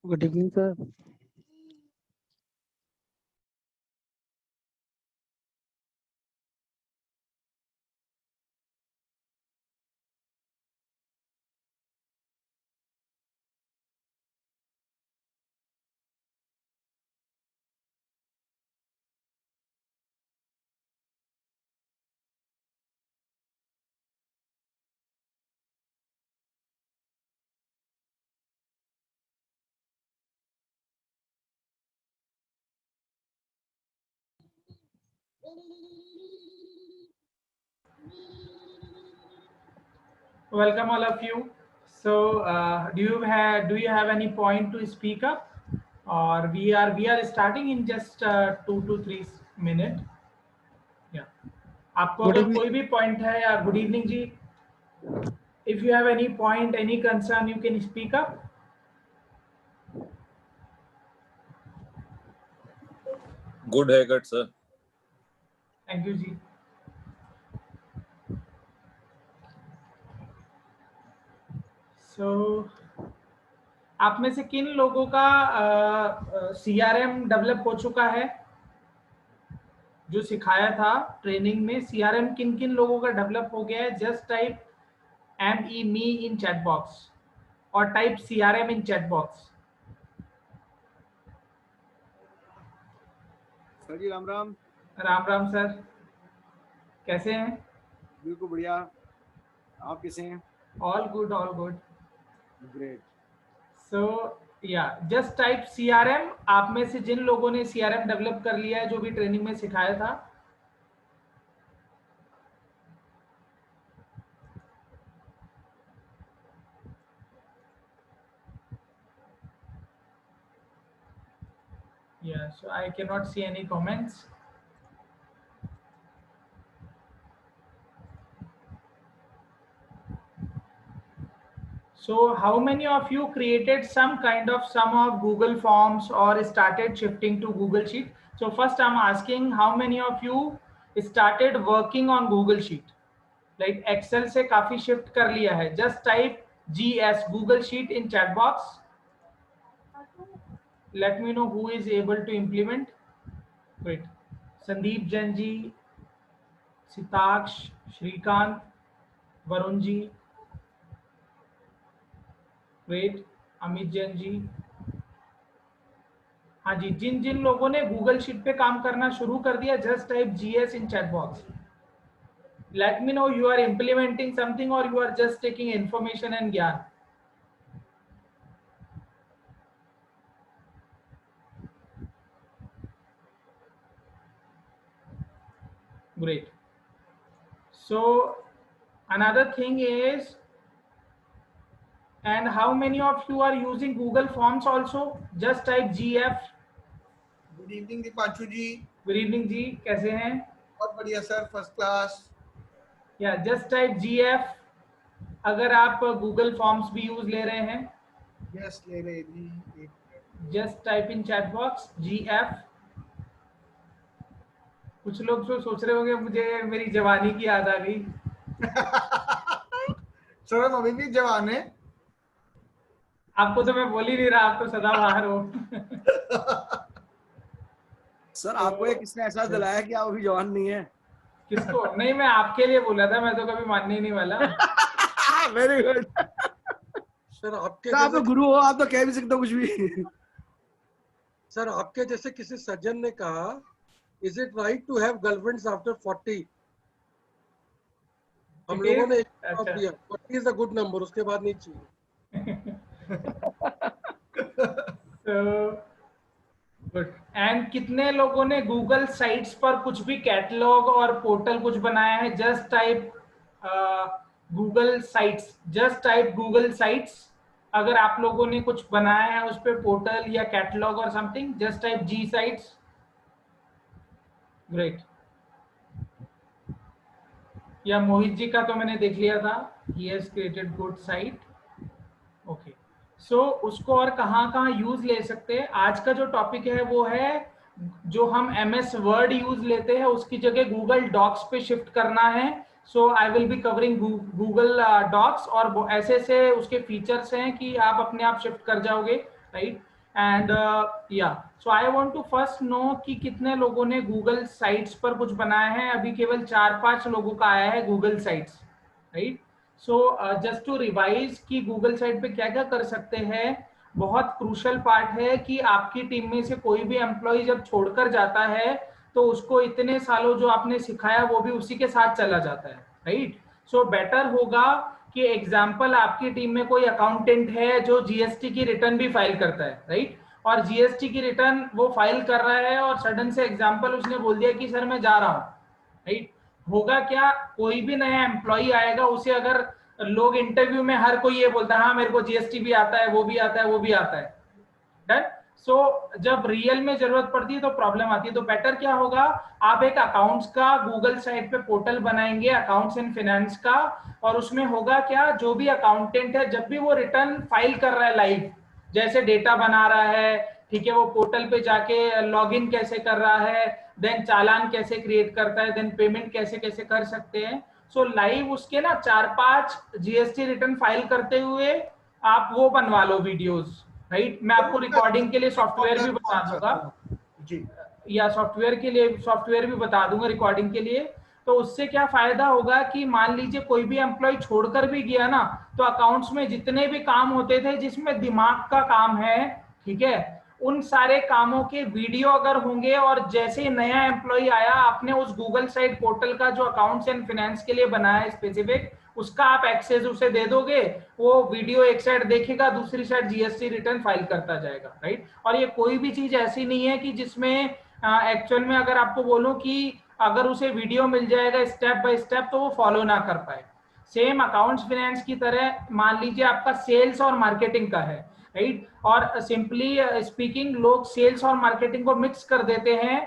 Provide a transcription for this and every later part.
Good evening sir. Welcome all of you. So, do you have any point to speak up, or we are starting in just 2 to 3 minutes. Yeah. आपको good अगर evening. कोई भी point है या good evening ji. If you have any point, any concern, you can speak up. Good haircut, sir. Thank you ji. So, आप में से किन लोगों का CRM डेवलप हो चुका है? जो सिखाया था ट्रेनिंग में CRM किन किन लोगों का डेवलप हो गया है? Just type me in chat box or type CRM in chat box. Sir ji Ram Ram. Ram Ram sir, कैसे हैं? बिल्कुल बढ़िया, आप कैसे हैं? All good great. सो या जस्ट टाइप CRM। आप में से जिन लोगों ने CRM डेवलप कर लिया है, जो भी ट्रेनिंग में सिखाया था, yeah, so I cannot see any comments. So how many of you created some of Google Forms or started shifting to Google Sheet? So first I'm asking, how many of you started working on Google Sheet? Like Excel से काफी shift कर लिया है? Just type GS Google Sheet in chat box. Let me know who is able to implement. Great. Sandeep Jain ji, Sitaksh, Shrikant, Varun ji. Great. Amit Jain ji. हाँ जी, जिन जिन लोगों ने Google sheet पे काम करना शुरू कर दिया, just type GS in chat box. Let me know you are implementing something और you are just taking information and ज्ञान. Great. So another thing is, and how many of you are using Google Forms also? Just type GF. Good evening Deepanshu ji. Good evening ji, कैसे हैं? बहुत बढ़िया sir, first class. या just type GF अगर आप Google forms भी use ले रहे हैं. यस ले रहे जी। Just type in chat box GF. कुछ लोग जो सोच रहे होंगे मुझे मेरी जवानी की याद आ गई. सर हम अभी भी जवान है। आपको तो मैं बोल ही नहीं रहा, आप तो सदा बाहर हो. सर आपको ये किसने एहसास दिलाया कि आप अभी जवान नहीं है? किसको? नहीं, मैं आपके लिए बोला था, मैं तो कभी मानने ही नहीं वाला. Very good. सर आपके आप तो गुरु हो, आप तो कह भी सकते हो कुछ भी। सर आपके जैसे किसी सज्जन ने कहा, is it right to have girlfriends after 40? हम लोगों ने अच्छा. दिया 40 इज अ गुड नंबर, उसके बाद नहीं चाहिए. गुड. एंड कितने लोगों ने गूगल साइट्स पर कुछ भी कैटलॉग और पोर्टल कुछ बनाया है? Just type Google sites. Just type Google sites. अगर आप लोगों ने कुछ बनाया है उस पे पोर्टल या कैटलॉग और something, just type G sites. Great. Yeah Mohit ji का तो मैंने देख लिया था, he has created good site. Okay. So उसको और कहाँ यूज ले सकते हैं? आज का जो टॉपिक है वो है, जो हम MS वर्ड यूज लेते हैं उसकी जगह गूगल डॉक्स पे शिफ्ट करना है. So I will be covering Google Docs, और ऐसे ऐसे उसके फीचर्स हैं कि आप अपने आप शिफ्ट कर जाओगे, right? And yeah so I want to first know कि कितने लोगों ने गूगल साइट्स पर कुछ बनाया है। अभी केवल 4-5 लोगों का आया है Google sites, right. So just to revise कि गूगल साइट पे क्या क्या कर सकते हैं। बहुत क्रूशल पार्ट है कि आपकी टीम में से कोई भी एम्प्लॉय जब छोड़कर जाता है तो उसको इतने सालों जो आपने सिखाया वो भी उसी के साथ चला जाता है, राइट। सो बेटर होगा कि एग्जाम्पल आपकी टीम में कोई अकाउंटेंट है जो जीएसटी की रिटर्न भी फाइल करता है, राइट, और जीएसटी की रिटर्न वो फाइल कर रहा है और सडन से एग्जाम्पल उसने बोल दिया कि सर मैं जा रहा हूँ, राइट। होगा क्या, कोई भी नया एम्प्लॉय आएगा, उसे अगर लोग इंटरव्यू में हर कोई ये बोलता है हाँ मेरे को जीएसटी भी आता है, वो भी आता है, वो भी आता है, डन। सो जब रियल में जरूरत पड़ती है तो प्रॉब्लम आती है। तो बेटर क्या होगा, आप एक अकाउंट्स का गूगल साइट पे पोर्टल बनाएंगे, अकाउंट्स एंड फाइनेंस का, और उसमें होगा क्या, जो भी अकाउंटेंट है जब भी वो रिटर्न फाइल कर रहा है लाइव, जैसे डेटा बना रहा है, ठीक है, वो पोर्टल पे जाके लॉगिन कैसे कर रहा है, देन चालान कैसे क्रिएट करता है, देन पेमेंट कैसे कैसे कर सकते हैं। सो लाइव उसके ना 4-5 जीएसटी रिटर्न फाइल करते हुए आप वो बनवा लो वीडियोस, राइट। मैं आपको रिकॉर्डिंग के लिए सॉफ्टवेयर भी बता दूंगा जी, या सॉफ्टवेयर के लिए सॉफ्टवेयर भी बता दूंगा रिकॉर्डिंग के लिए। तो उससे क्या फायदा होगा कि मान लीजिए कोई भी एम्प्लॉय छोड़कर भी गया ना, तो अकाउंट्स में जितने भी काम होते थे जिसमें दिमाग का काम है, ठीक है, उन सारे कामों के वीडियो अगर होंगे, और जैसे ही नया एम्प्लॉय आया आपने उस गूगल साइट पोर्टल का जो अकाउंट्स एंड फाइनेंस के लिए बनाया है स्पेसिफिक, उसका आप एक्सेस उसे दे दोगे, वो वीडियो एक साइड देखेगा, दूसरी साइड जीएसटी रिटर्न फाइल करता जाएगा, राइट। और ये कोई भी चीज ऐसी नहीं है कि जिसमें एक्चुअल में अगर आपको बोलूं कि अगर उसे वीडियो मिल जाएगा स्टेप बाय स्टेप तो वो फॉलो ना कर पाए। सेम अकाउंट्स फाइनेंस की तरह मान लीजिए आपका सेल्स और मार्केटिंग का है, राइट, और सिंपली स्पीकिंग लोग सेल्स और मार्केटिंग को मिक्स कर देते हैं।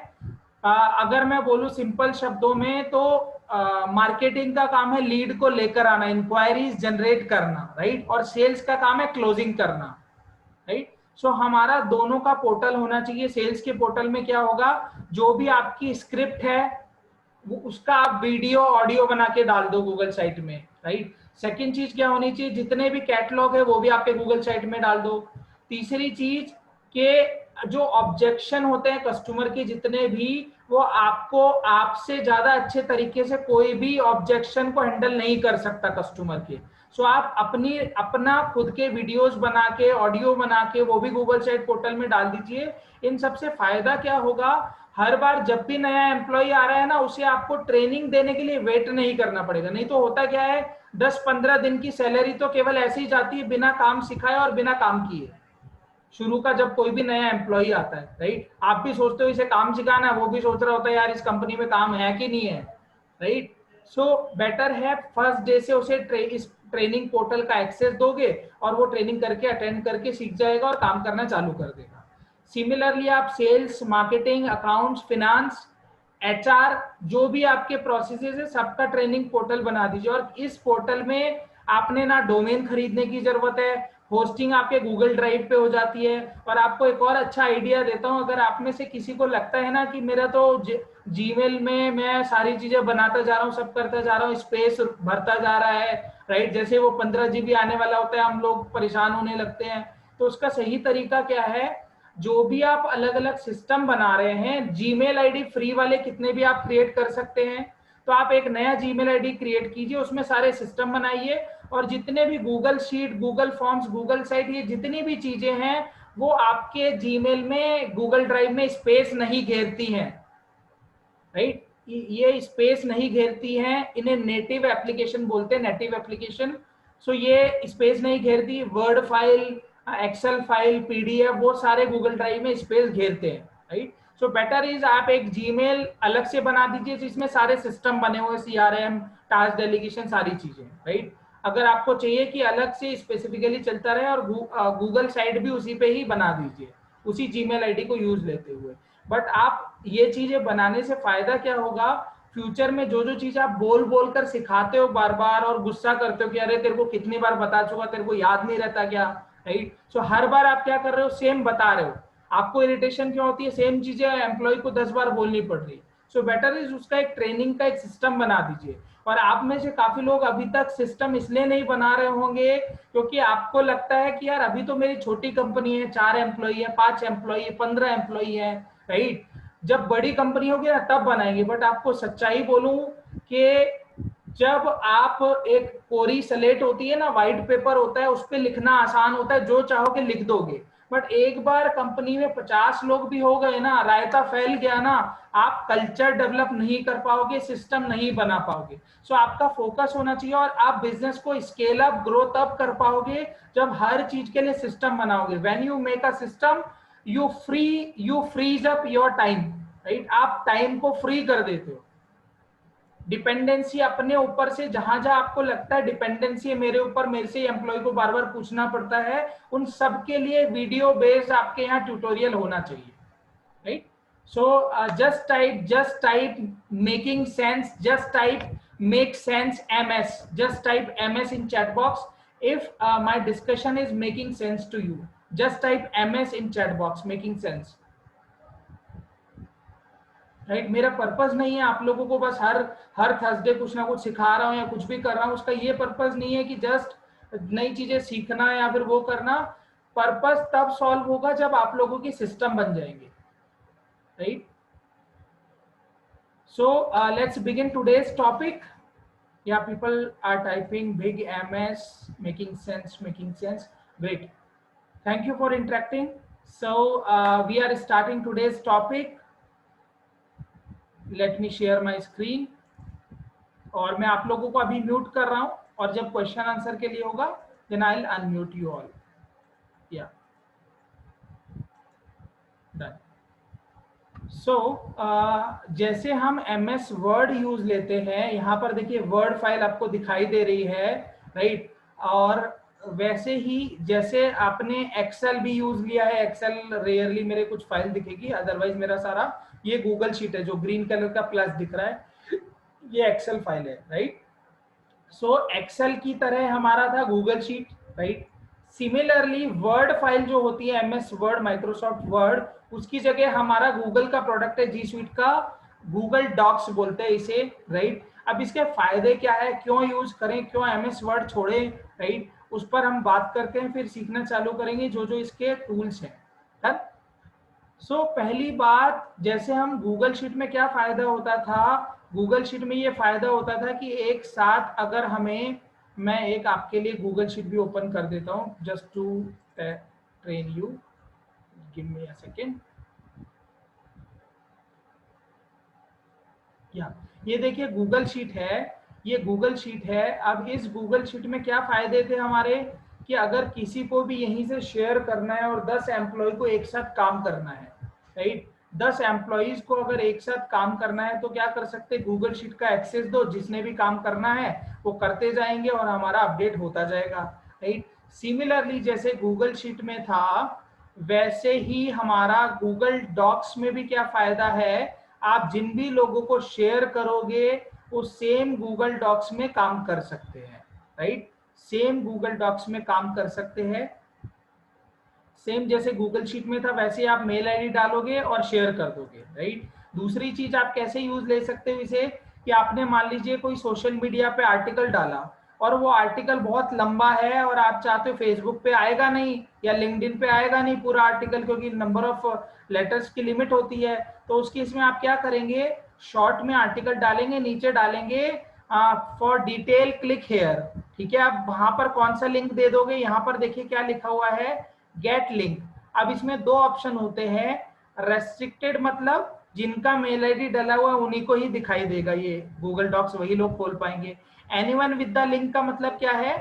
अगर मैं बोलूं सिंपल शब्दों में तो मार्केटिंग का काम है लीड को लेकर आना, इंक्वायरीज जनरेट करना, राइट, और सेल्स का काम है क्लोजिंग करना, राइट। सो हमारा दोनों का पोर्टल होना चाहिए। सेल्स के पोर्टल में क्या होगा, जो भी आपकी स्क्रिप्ट है वो उसका आप वीडियो ऑडियो बना के डाल दो गूगल साइट में, राइट। सेकंड चीज क्या होनी चाहिए, जितने भी कैटलॉग है वो भी आपके गूगल साइट में डाल दो। तीसरी चीज के जो ऑब्जेक्शन होते हैं कस्टमर के जितने भी, वो आपको आपसे ज्यादा अच्छे तरीके से कोई भी ऑब्जेक्शन को हैंडल नहीं कर सकता कस्टमर के। सो आप अपना खुद के वीडियोस बना के ऑडियो बना के वो भी गूगल साइट पोर्टल में डाल दीजिए। इन सबसे फायदा क्या होगा, हर बार जब भी नया एम्प्लॉय आ रहा है ना, उसे आपको ट्रेनिंग देने के लिए वेट नहीं करना पड़ेगा। नहीं तो होता क्या है, 10-15 दिन की सैलरी तो केवल ऐसे ही जाती है बिना काम सिखाए और बिना काम किए। शुरू का जब कोई भी नया एम्प्लॉय आता है, राइट, आप भी सोचते हो इसे काम सिखाना है, वो भी सोच रहा होता है यार इस कंपनी में काम है कि नहीं है, राइट। सो बेटर है फर्स्ट डे से उसे इस ट्रेनिंग पोर्टल का एक्सेस दोगे और वो ट्रेनिंग करके अटेंड करके सीख जाएगा और काम करना चालू कर देगा। सिमिलरली आप sales, marketing, accounts, finance, HR, जो भी आपके प्रोसेसेस है सबका ट्रेनिंग पोर्टल बना दीजिए। और इस पोर्टल में आपने ना डोमेन खरीदने की जरूरत है, होस्टिंग आपके गूगल ड्राइव पे हो जाती है। और आपको एक और अच्छा आइडिया देता हूं, अगर आप में से किसी को लगता है ना कि मेरा तो जीमेल में मैं सारी चीजें बनाता जा रहा हूँ, सब करता जा रहा हूँ, स्पेस भरता जा रहा है, राइट, जैसे वो 15 GB आने वाला होता है हम लोग परेशान होने लगते हैं। तो उसका सही तरीका क्या है, जो भी आप अलग अलग सिस्टम बना रहे हैं, जीमेल आईडी फ्री वाले कितने भी आप क्रिएट कर सकते हैं। तो आप एक नया जीमेल आईडी क्रिएट कीजिए, उसमें सारे सिस्टम बनाइए, और जितने भी Google sheet, Google forms, Google site, ये जितनी भी चीजें हैं वो आपके जीमेल में गूगल ड्राइव में स्पेस नहीं घेरती हैं, राइट, ये स्पेस नहीं घेरती हैं। इन्हें नेटिव एप्लीकेशन बोलते हैं, नेटिव एप्लीकेशन। सो ये स्पेस नहीं घेरती। Word file, Excel file, PDF, वो सारे गूगल ड्राइव में स्पेस घेरते हैं, राइट। सो बेटर इज आप एक जीमेल अलग से बना दीजिए जिसमें सारे सिस्टम बने हुए, सीआरएम, टास्क डेलीगेशन, सारी चीजें, राइट। अगर आपको चाहिए कि अलग से स्पेसिफिकली चलता रहे, और गूगल साइट भी उसी पे ही बना दीजिए, उसी जीमेल आईडी को यूज लेते हुए। बट आप ये चीजें बनाने से फायदा क्या होगा, फ्यूचर में जो जो चीज आप बोल बोल कर सिखाते हो बार बार और गुस्सा करते हो कि अरे तेरे को कितनी बार बता चुका, तेरे को याद नहीं रहता क्या, राइट। सो हर बार आप क्या कर रहे हो, सेम बता रहे हो, आपको इरिटेशन क्यों होती है, सेम चीजें एम्प्लॉय को 10 बार बोलनी पड़ रही है। सो बेटर इज उसका एक ट्रेनिंग का एक सिस्टम बना दीजिए। और आप में से काफी लोग अभी तक सिस्टम इसलिए नहीं बना रहे होंगे क्योंकि आपको लगता है कि यार अभी तो मेरी छोटी कंपनी है, 4 एम्प्लॉई है, 5 एम्प्लॉई है, 15 एम्प्लॉई है, राइट। जब बड़ी कंपनी होगी ना तब बनाएंगे। बट आपको सच्चाई बोलूं कि जब आप एक कोरी स्लेट होती है ना, व्हाइट पेपर होता है, उस पर लिखना आसान होता है, जो चाहोगे लिख दोगे। बट एक बार कंपनी में 50 लोग भी हो गए ना, रायता फैल गया ना, आप कल्चर डेवलप नहीं कर पाओगे, सिस्टम नहीं बना पाओगे। सो आपका फोकस होना चाहिए और आप बिजनेस को स्केल अप ग्रोथ अप कर पाओगे जब हर चीज के लिए सिस्टम बनाओगे। When you make a system you freeze up your time, right. आप टाइम को फ्री कर देते हो। डिपेंडेंसी अपने ऊपर से, जहां जहां आपको लगता है डिपेंडेंसी है मेरे ऊपर, मेरे से एम्प्लॉय को बार बार पूछना पड़ता है, उन सब के लिए वीडियो बेस्ड आपके यहाँ ट्यूटोरियल होना चाहिए, right. So just type making sense, just type make sense ms, just type ms in chat box if my discussion is making sense to you. Just type ms in chat box, making sense, right. मेरा purpose नहीं है आप लोगों को बस हर Thursday कुछ ना कुछ सिखा रहा हूँ या कुछ भी कर रहा हूँ, उसका ये पर्पस नहीं है कि जस्ट नई चीजें सीखना या फिर वो करना। पर्पस तब सॉल्व होगा जब आप लोगों की सिस्टम बन जाएंगे, right. So let's begin today's topic. Yeah people are typing big ms, making sense, great, thank you for interacting. So we are starting today's topic. Let me share my screen. और मैं आप लोगों को अभी mute कर रहा हूं और जब क्वेश्चन आंसर के लिए होगा then I will unmute you all. या डन। सो जैसे हम MS वर्ड यूज लेते हैं, यहाँ पर देखिए वर्ड फाइल आपको दिखाई दे रही है, राइट। और वैसे ही जैसे आपने एक्सेल भी यूज लिया है, एक्सेल रेयरली मेरे कुछ फाइल दिखेगी, अदरवाइज मेरा सारा ये गूगल शीट है, जो ग्रीन कलर का प्लस दिख रहा है ये एक्सेल फाइल है, राइट। सो एक्सेल की तरह हमारा था Google sheet, right. Similarly word file जो होती है MS वर्ड, माइक्रोसॉफ्ट वर्ड, उसकी जगह हमारा गूगल का प्रोडक्ट है जी स्वीट का, गूगल डॉक्स बोलते हैं इसे, राइट। अब इसके फायदे क्या है, क्यों यूज करें, क्यों MS वर्ड छोड़े, राइट, उस पर हम बात करते हैं, फिर सीखना चालू करेंगे जो जो इसके टूल्स हैं। सो पहली बात, जैसे हम गूगल शीट में क्या फायदा होता था, गूगल शीट में ये फायदा होता था कि एक साथ अगर हमें, मैं एक आपके लिए गूगल शीट भी ओपन कर देता हूँ just to train you, give me a second. या ये देखिए गूगल शीट है, ये गूगल शीट है। अब इस गूगल शीट में क्या फायदे थे हमारे कि अगर किसी को भी यहीं से शेयर करना है और 10 एम्प्लॉय को एक साथ काम करना है, राइट, 10 एम्प्लॉइज को अगर एक साथ काम करना है तो क्या कर सकते, गूगल शीट का एक्सेस दो, जिसने भी काम करना है वो करते जाएंगे और हमारा अपडेट होता जाएगा, राइट। सिमिलरली जैसे गूगल शीट में था वैसे ही हमारा गूगल डॉक्स में भी क्या फायदा है, आप जिन भी लोगों को शेयर करोगे वो सेम गूगल डॉक्स में काम कर सकते हैं, राइट, सेम गूगल डॉक्स में काम कर सकते हैं। सेम जैसे गूगल शीट में था वैसे आप मेल आईडी डालोगे और शेयर कर दोगे, राइट। दूसरी चीज आप कैसे यूज ले सकते हो इसे, कि आपने मान लीजिए कोई सोशल मीडिया पे आर्टिकल डाला और वो आर्टिकल बहुत लंबा है और आप चाहते हो फेसबुक पे आएगा नहीं या लिंक्डइन पे आएगा नहीं पूरा आर्टिकल, क्योंकि नंबर ऑफ लेटर्स की लिमिट होती है, तो उसकी इसमें आप क्या करेंगे, शॉर्ट में आर्टिकल डालेंगे, नीचे डालेंगे फॉर डिटेल क्लिक हेयर, ठीक है। आप वहां पर कौन सा लिंक दे दोगे, यहाँ पर देखिए क्या लिखा हुआ है, गेट लिंक। अब इसमें दो ऑप्शन होते हैं, रेस्ट्रिक्टेड मतलब जिनका मेल आईडी डला हुआ है उन्हीं को ही दिखाई देगा, ये गूगल डॉक्स वही लोग खोल पाएंगे। एनीवन विद द लिंक का मतलब क्या है,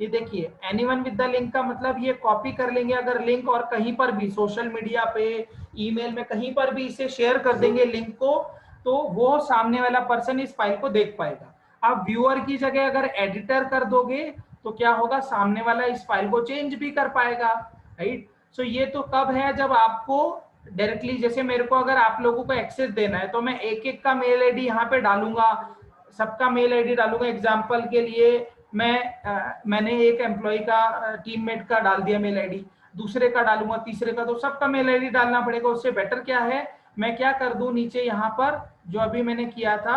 ये देखिए एनीवन विद द लिंक का मतलब ये कॉपी कर लेंगे अगर लिंक और कहीं पर भी सोशल मीडिया पे, ईमेल में कहीं पर भी इसे शेयर कर देंगे लिंक को, तो वो सामने वाला पर्सन इस फाइल को देख पाएगा। आप व्यूअर की जगह अगर एडिटर कर दोगे तो क्या होगा, सामने वाला इस फाइल को चेंज भी कर पाएगा, राइट। सो ये तो कब है, जब आपको डायरेक्टली, जैसे मेरे को अगर आप लोगों को एक्सेस देना है तो मैं एक एक का मेल आईडी यहाँ पे डालूंगा, सबका मेल आईडी डालूंगा। एग्जांपल के लिए मैंने एक एम्प्लॉय का, टीममेट का डाल दिया मेल आईडी, दूसरे का डालूंगा, तीसरे का, तो सबका मेल आईडी डालना पड़ेगा। उससे बेटर क्या है, मैं क्या कर दूं नीचे यहाँ पर जो अभी मैंने किया था,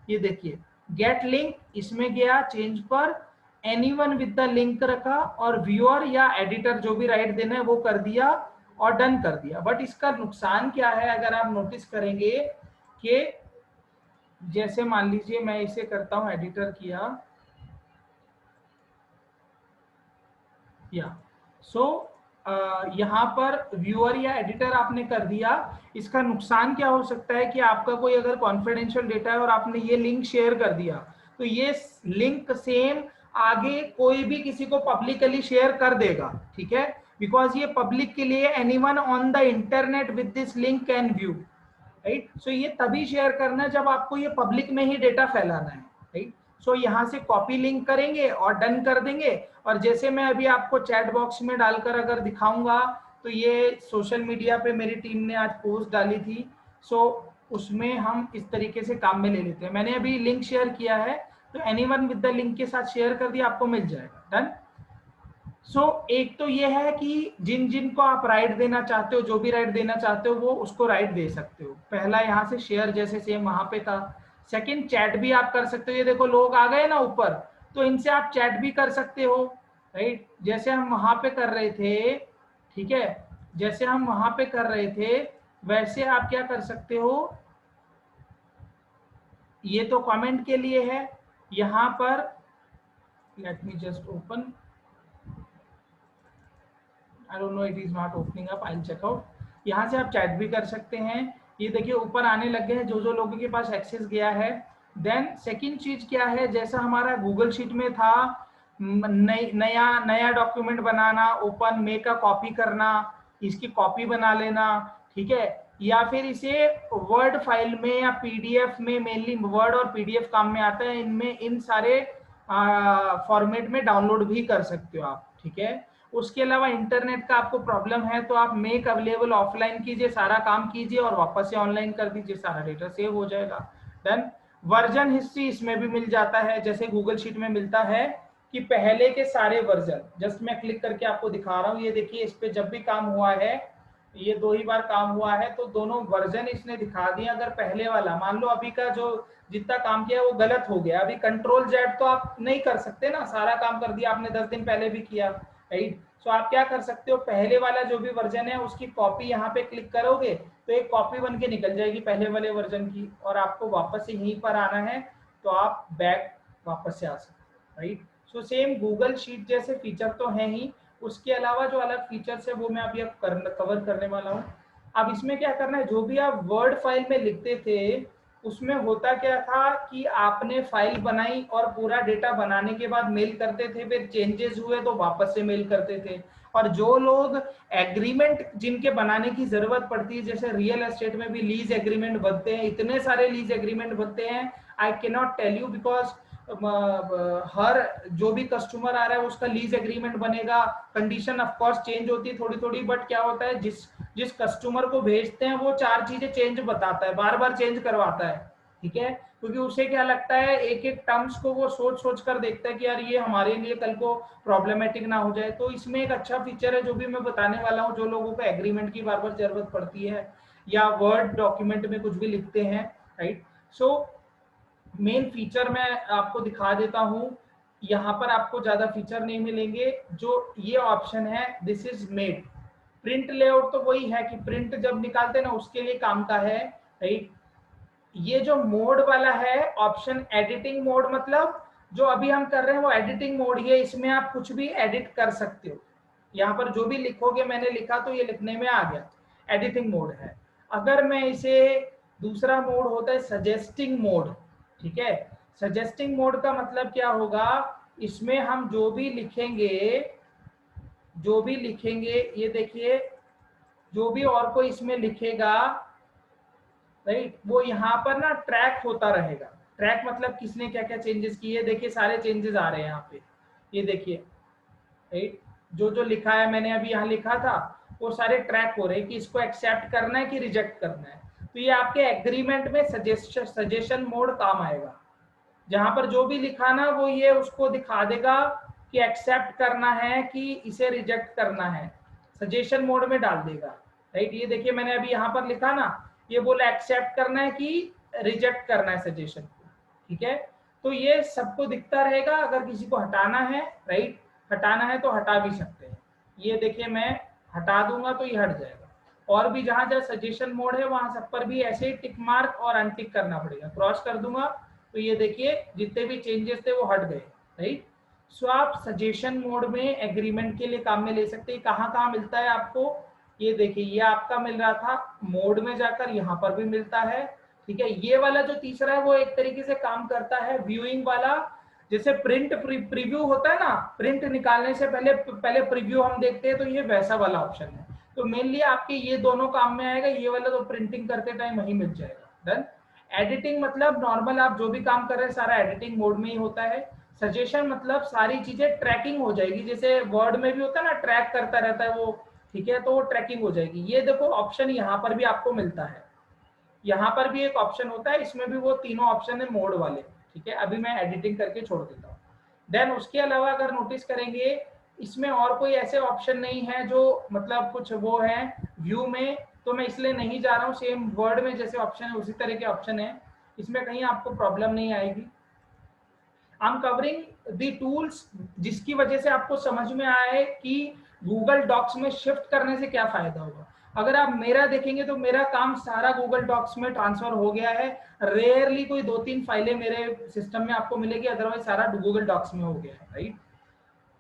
ये देखिए गेट लिंक, इसमें गया चेंज पर, एनीवन विद द लिंक रखा और व्यूअर या एडिटर जो भी राइट देना है वो कर दिया और डन कर दिया। बट इसका नुकसान क्या है, अगर आप नोटिस करेंगे कि जैसे मान लीजिए मैं इसे करता हूं, एडिटर किया या यहाँ पर व्यूअर या एडिटर आपने कर दिया। इसका नुकसान क्या हो सकता है कि आपका कोई अगर कॉन्फिडेंशियल डेटा है और आपने ये लिंक शेयर कर दिया तो ये लिंक सेम आगे कोई भी किसी को पब्लिकली शेयर कर देगा, ठीक है, बिकॉज ये पब्लिक के लिए anyone on the internet with this link can view, right. So ये तभी शेयर करना है जब आपको ये पब्लिक में ही डेटा फैलाना है, राइट। सो यहाँ से कॉपी लिंक करेंगे और डन कर देंगे। और जैसे मैं अभी आपको चैट बॉक्स में डालकर अगर दिखाऊंगा तो ये सोशल मीडिया पे मेरी टीम ने आज पोस्ट डाली थी, सो उसमें हम इस तरीके से काम में ले लेते हैं। मैंने अभी लिंक शेयर किया है तो एनीवन विद द लिंक के साथ शेयर कर दिया, आपको मिल जाएगा, डन। एक तो ये है कि जिन जिन को आप राइट देना चाहते हो, जो भी राइट देना चाहते हो वो उसको राइट दे सकते हो। पहला यहाँ से शेयर जैसे सेम वहां पे था। सेकंड, चैट भी आप कर सकते हो। ये देखो लोग आ गए ना ऊपर, तो इनसे आप चैट भी कर सकते हो, राइट। जैसे हम वहां पे कर रहे थे, ठीक है, जैसे हम वहां पे कर रहे थे वैसे आप क्या कर सकते हो। ये तो कमेंट के लिए है। यहाँ पर let me just open, I don't know, it is not opening up, I'll check out। यहाँ से आप चैट भी कर सकते हैं। ये देखिए ऊपर आने लग गए हैं जो जो लोगों के पास एक्सेस गया है। देन सेकंड चीज क्या है, जैसा हमारा गूगल शीट में था नया डॉक्यूमेंट बनाना, ओपन मेक का कॉपी करना, इसकी कॉपी बना लेना, ठीक है, या फिर इसे वर्ड फाइल में या पीडीएफ में, मेनली वर्ड और पीडीएफ काम में आता है, इनमें इन सारे फॉर्मेट में डाउनलोड भी कर सकते हो आप, ठीक है। उसके अलावा इंटरनेट का आपको प्रॉब्लम है तो आप मेक अवेलेबल ऑफलाइन कीजिए, सारा काम कीजिए और वापस से ऑनलाइन कर दीजिए, सारा डेटा सेव हो जाएगा, डन। वर्जन हिस्ट्री इसमें भी मिल जाता है, जैसे गूगल शीट में मिलता है कि पहले के सारे वर्जन, जस्ट मैं क्लिक करके आपको दिखा रहा हूँ। ये देखिए इस पे जब भी काम हुआ है, ये 2 ही बार काम हुआ है, तो दोनों वर्जन इसने दिखा दिया। अगर पहले वाला मान लो अभी का जो जितना काम किया वो गलत हो गया, अभी कंट्रोल जेड तो आप नहीं कर सकते ना, सारा काम कर दिया आपने 10 दिन पहले भी किया, राइट। सो आप क्या कर सकते हो, पहले वाला जो भी वर्जन है उसकी कॉपी यहाँ पे क्लिक करोगे तो एक कॉपी बन के निकल जाएगी पहले वाले वर्जन की, और आपको वापस से यहीं पर आना है तो आप बैक वापस से आ सकते हो, right. So same Google sheet जैसे फीचर तो है ही, उसके अलावा जो अलग फीचर्स है वो मैं अभी कवर करने वाला हूँ। अब इसमें क्या करना है, जो भी आप वर्ड फाइल में लिखते थे उसमें होता क्या था कि आपने फाइल बनाई और पूरा डेटा बनाने के बाद मेल करते थे, फिर चेंजेस हुए तो वापस से मेल करते थे। और जो लोग एग्रीमेंट जिनके बनाने की जरूरत पड़ती है, जैसे रियल एस्टेट में भी लीज एग्रीमेंट बनते हैं, इतने सारे लीज एग्रीमेंट बनते हैं, I can not tell you, because हर जो भी कस्टमर आ रहा है उसका लीज एग्रीमेंट बनेगा, कंडीशन ऑफ कोर्स चेंज होती है थोड़ी थोड़ी, बट क्या होता है जिस कस्टमर को भेजते हैं वो 4 चीजें चेंज बताता है, बार बार चेंज करवाता है, ठीक है, क्योंकि उसे क्या लगता है एक एक टर्म्स को वो सोच सोच कर देखता है कि यार ये हमारे लिए कल को प्रॉब्लमेटिक ना हो जाए। तो इसमें एक अच्छा फीचर है जो भी मैं बताने वाला हूँ, जो लोगों को एग्रीमेंट की बार बार जरूरत पड़ती है या वर्ड डॉक्यूमेंट में कुछ भी लिखते हैं, राइट। सो मेन फीचर मैं आपको दिखा देता हूँ। यहाँ पर आपको ज्यादा फीचर नहीं मिलेंगे। जो ये ऑप्शन है this is made print layout, तो वही है कि प्रिंट जब निकालते हैं ना उसके लिए काम का है, राइट। ये जो मोड वाला है ऑप्शन एडिटिंग मोड, मतलब जो अभी हम कर रहे हैं वो एडिटिंग मोड ही है, इसमें आप कुछ भी एडिट कर सकते हो। यहाँ पर जो भी लिखोगे, मैंने लिखा तो ये लिखने में आ गया, एडिटिंग मोड है। अगर मैं इसे दूसरा मोड होता है सजेस्टिंग मोड, ठीक है। सजेस्टिंग मोड का मतलब क्या होगा, इसमें हम जो भी लिखेंगे ये देखिए, जो भी और कोई इसमें लिखेगा, राइट, वो यहाँ पर ना ट्रैक होता रहेगा। ट्रैक मतलब किसने क्या क्या चेंजेस किए, देखिए सारे चेंजेस आ रहे हैं यहाँ पे, ये देखिए, राइट। जो जो लिखा है मैंने अभी यहाँ लिखा था वो सारे ट्रैक हो रहे हैं कि इसको एक्सेप्ट करना है कि रिजेक्ट करना है। तो ये आपके एग्रीमेंट में सजेशन मोड काम आएगा, जहां पर जो भी लिखा ना वो ये उसको दिखा देगा कि एक्सेप्ट करना है कि इसे रिजेक्ट करना है, सजेशन मोड में डाल देगा, राइट। ये देखिए मैंने अभी यहाँ पर लिखा ना ये बोला एक्सेप्ट करना है कि रिजेक्ट करना है सजेशन को, ठीक है। तो ये सबको दिखता रहेगा, अगर किसी को हटाना है, राइट, हटाना है तो हटा भी सकते हैं। ये देखिए मैं हटा दूंगा तो ये हट जाएगा। और भी जहां जहां सजेशन मोड है वहां सब पर भी ऐसे ही टिक मार्क और अनटिक करना पड़ेगा। क्रॉस कर दूंगा तो ये देखिए जितने भी चेंजेस थे वो हट गए, राइट। सो आप सजेशन मोड में एग्रीमेंट के लिए काम में ले सकते हैं। कहाँ कहाँ मिलता है आपको, ये देखिए ये आपका मिल रहा था मोड में जाकर, यहाँ पर भी मिलता है, ठीक है। ये वाला जो तीसरा है वो एक तरीके से काम करता है व्यूइंग वाला, जैसे प्रिंट प्रीव्यू होता है ना, प्रिंट निकालने से पहले प्रीव्यू हम देखते हैं, तो ये वैसा वाला ऑप्शन है। तो मेनली आपके ये दोनों काम में आएगा, ये वाला तो प्रिंटिंग करते टाइम वही मिल जाएगा। डन। एडिटिंग मतलब नॉर्मल आप जो भी काम कर रहे हैं सारा एडिटिंग मोड में ही होता है। सजेशन मतलब सारी चीजें ट्रैकिंग हो जाएगी, जैसे वर्ड में भी होता है ना, ट्रैक करता रहता है वो, ठीक है, तो वो ट्रैकिंग हो जाएगी। ये देखो ऑप्शन यहाँ पर भी आपको मिलता है, यहाँ पर भी एक ऑप्शन होता है, इसमें भी वो तीनों ऑप्शन है मोड वाले, ठीक है। अभी मैं एडिटिंग करके छोड़ देता हूँ। देन उसके अलावा अगर नोटिस करेंगे इसमें और कोई ऐसे ऑप्शन नहीं है जो मतलब कुछ वो है व्यू में, तो मैं इसलिए नहीं जा रहा हूँ। सेम वर्ड में जैसे ऑप्शन है उसी तरह के ऑप्शन है, इसमें कहीं आपको प्रॉब्लम नहीं आएगी। I am covering the tools जिसकी वजह से आपको समझ में आए कि गूगल डॉक्स में शिफ्ट करने से क्या फायदा होगा। अगर आप मेरा देखेंगे तो मेरा काम सारा गूगल डॉक्स में ट्रांसफर हो गया है। रेयरली कोई 2-3 फाइलें मेरे सिस्टम में आपको मिलेगी, अदरवाइज सारा गूगल डॉक्स में हो गया है, राइट।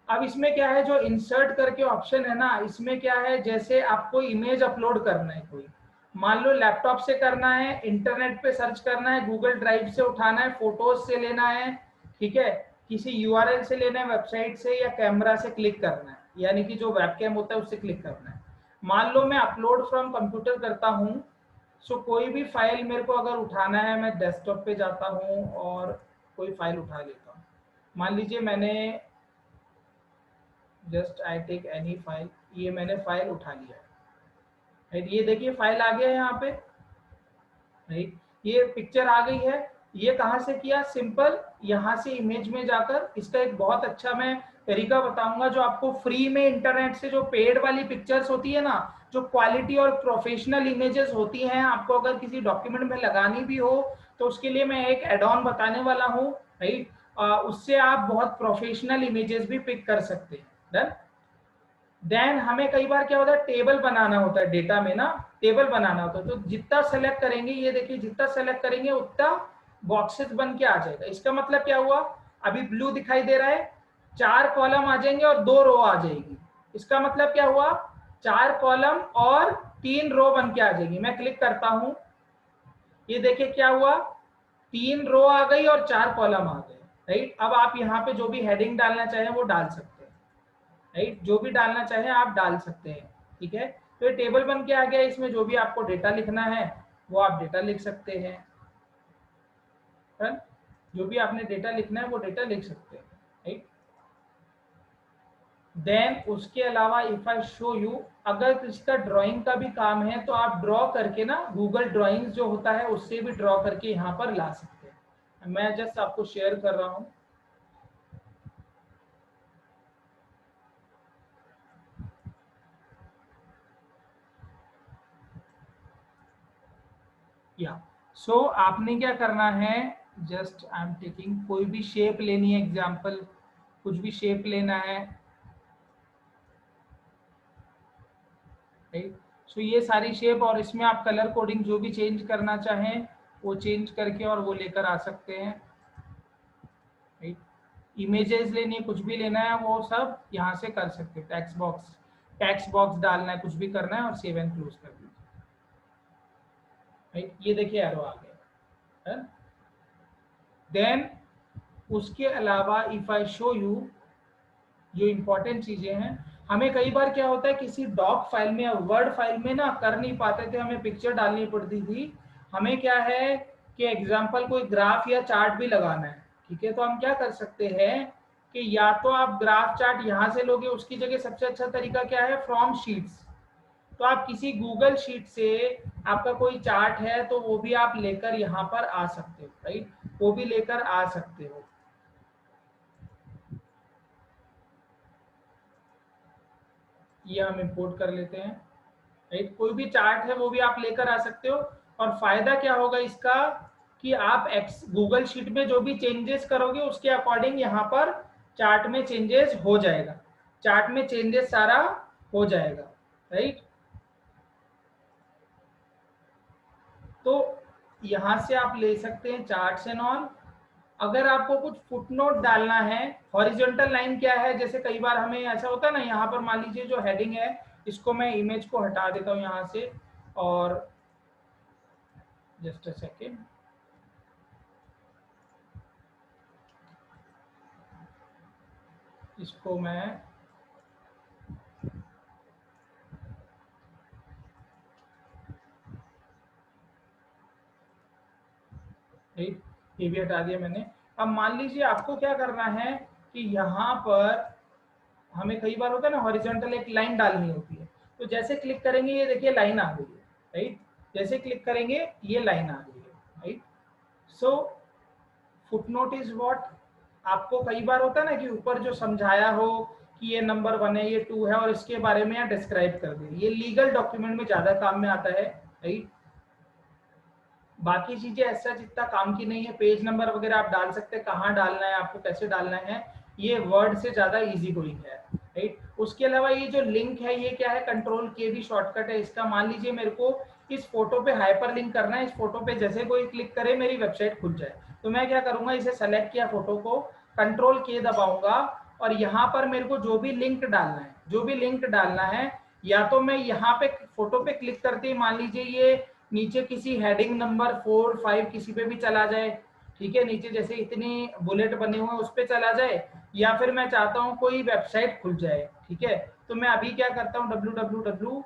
अब इसमें क्या है, जो इंसर्ट करके ऑप्शन है ना, इसमें क्या है, जैसे आपको इमेज अपलोड करना है कोई, मान लो लैपटॉप से करना है, इंटरनेट पे सर्च करना है, गूगल ड्राइव से उठाना है, फोटोज से लेना है, ठीक है, किसी यूआरएल से लेना है, वेबसाइट से, या कैमरा से क्लिक करना है, यानी कि जो वेबकैम होता है उससे क्लिक करना है। मान लो मैं अपलोड फ्रॉम कंप्यूटर करता हूँ, सो कोई भी फाइल मेरे को अगर उठाना है, मैं डेस्कटॉप पे जाता हूँ और कोई फाइल उठा लेता हूँ। मान लीजिए मैंने just I take any file, ये मैंने फाइल उठा लिया है, राइट। ये देखिए फाइल आ गया है यहाँ पे, राइट, ये पिक्चर आ गई है। ये कहाँ से किया, सिंपल यहाँ से इमेज में जाकर। इसका एक बहुत अच्छा मैं तरीका बताऊंगा, जो आपको फ्री में इंटरनेट से जो पेड वाली पिक्चर्स होती है ना, जो क्वालिटी और प्रोफेशनल इमेजेस होती हैं, आपको अगर किसी डॉक्यूमेंट में लगानी भी हो तो उसके लिए मैं एक एड ऑन बताने वाला हूँ, राइट। उससे आप बहुत प्रोफेशनल इमेजेस भी पिक कर सकते हैं। डन। देन हमें कई बार क्या होता है, टेबल बनाना होता है, डेटा में ना टेबल बनाना होता है, तो जितना सेलेक्ट करेंगे, ये देखिए जितना सेलेक्ट करेंगे उतना बॉक्सेस बन के आ जाएगा। इसका मतलब क्या हुआ, अभी ब्लू दिखाई दे रहा है, 4 कॉलम आ जाएंगे और 2 रो आ जाएगी। इसका मतलब क्या हुआ, 4 कॉलम और 3 रो बन के आ जाएगी। मैं क्लिक करता हूं, ये देखिए क्या हुआ, 3 रो आ गई और 4 कॉलम आ गए, राइट। अब आप यहाँ पे जो भी हेडिंग डालना चाहें वो डाल सकते हैं, राइट, जो भी डालना चाहें आप डाल सकते हैं, ठीक है। तो ये टेबल बन के आ गया, इसमें जो भी आपको डेटा लिखना है वो आप डेटा लिख सकते हैं, जो भी आपने डेटा लिखना है वो डेटा लिख सकते हैं, राइट। देन उसके अलावा इफ आई शो यू, अगर किसी का ड्राइंग का भी काम है तो आप ड्रॉ करके ना, गूगल ड्राइंग्स जो होता है उससे भी ड्रॉ करके यहाँ पर ला सकते हैं। मैं जस्ट आपको शेयर कर रहा हूँ। या सो आपने क्या करना है, जस्ट आई एम टेकिंग, कोई भी शेप लेनी है, एग्जांपल कुछ भी शेप लेना है, राइट। सो ये सारी शेप, और इसमें आप कलर कोडिंग जो भी चेंज करना चाहें वो चेंज करके और वो लेकर आ सकते हैं, राइट। इमेजेस लेनी है, कुछ भी लेना है वो सब यहाँ से कर सकते हैं। टेक्स्ट बॉक्स डालना है, कुछ भी करना है और सेव एंड क्लोज कर दीजिए, राइट। ये देखिए एरो आ गया है। देन उसके अलावा इफ आई शो यू, जो इंपॉर्टेंट चीजें हैं, हमें कई बार क्या होता है किसी डॉक फाइल में या वर्ड फाइल में ना कर नहीं पाते थे, हमें पिक्चर डालनी पड़ती थी। हमें क्या है कि एग्जांपल कोई ग्राफ या चार्ट भी लगाना है, ठीक है, तो हम क्या कर सकते हैं कि या तो आप ग्राफ चार्ट यहाँ से लोगे, उसकी जगह सबसे अच्छा तरीका क्या है, फ्रॉम शीट्स। तो आप किसी गूगल शीट से आपका कोई चार्ट है तो वो भी आप लेकर यहाँ पर आ सकते हो, राइट, वो भी लेकर आ सकते हो। ये हम इंपोर्ट कर लेते हैं, राइट। कोई भी चार्ट है वो भी आप लेकर आ सकते हो। और फायदा क्या होगा इसका कि आप गूगल शीट में जो भी चेंजेस करोगे उसके अकॉर्डिंग यहाँ पर चार्ट में चेंजेस हो जाएगा, चार्ट में चेंजेस सारा हो जाएगा, राइट। तो यहां से आप ले सकते हैं चार्ट्स एंड ऑल। अगर आपको कुछ फुटनोट डालना है, हॉरिजॉन्टल लाइन क्या है, जैसे कई बार हमें ऐसा होता है ना, यहाँ पर मान लीजिए जो हेडिंग है इसको मैं इमेज को हटा देता हूँ यहाँ से, और जस्ट अ सेकेंड, इसको मैं ये भी हटा दिया मैंने। अब मान लीजिए आपको क्या करना है कि यहाँ पर हमें कई बार होता है ना हॉरिजॉन्टल एक लाइन डालनी होती है, तो जैसे क्लिक करेंगे ये देखिए लाइन आ गई है, राइट। जैसे क्लिक करेंगे ये लाइन आ गई है, right. So footnote is what, आपको कई बार होता है ना कि ऊपर जो समझाया हो कि ये नंबर 1 है, ये 2 है, और इसके बारे में यहाँ डिस्क्राइब कर दे, ये लीगल डॉक्यूमेंट में ज्यादा काम में आता है, राइट। बाकी चीजें ऐसा जितना काम की नहीं है, पेज नंबर वगैरह आप डाल सकते हैं, कहाँ डालना है आपको, कैसे डालना है, ये वर्ड से ज्यादा इजी गोइंग है, राइट। उसके अलावा ये जो लिंक है ये क्या है, कंट्रोल के भी शॉर्टकट है इसका। मान लीजिए मेरे को इस फोटो पे हाइपर लिंक करना है, इस फोटो पे जैसे कोई क्लिक करे मेरी वेबसाइट खुल जाए, तो मैं क्या करूंगा, इसे सेलेक्ट किया फोटो को, कंट्रोल के दबाऊंगा, और यहाँ पर मेरे को जो भी लिंक डालना है, जो भी लिंक डालना है, या तो मैं यहाँ पे फोटो पे क्लिक करते ही मान लीजिए ये नीचे किसी हेडिंग नंबर 4, 5 किसी पे भी चला जाए, ठीक है, नीचे जैसे इतनी बुलेट बने हुए उस पे चला जाए, या फिर मैं चाहता हूं कोई वेबसाइट खुल जाए, ठीक है, तो मैं अभी क्या करता हूं www.your,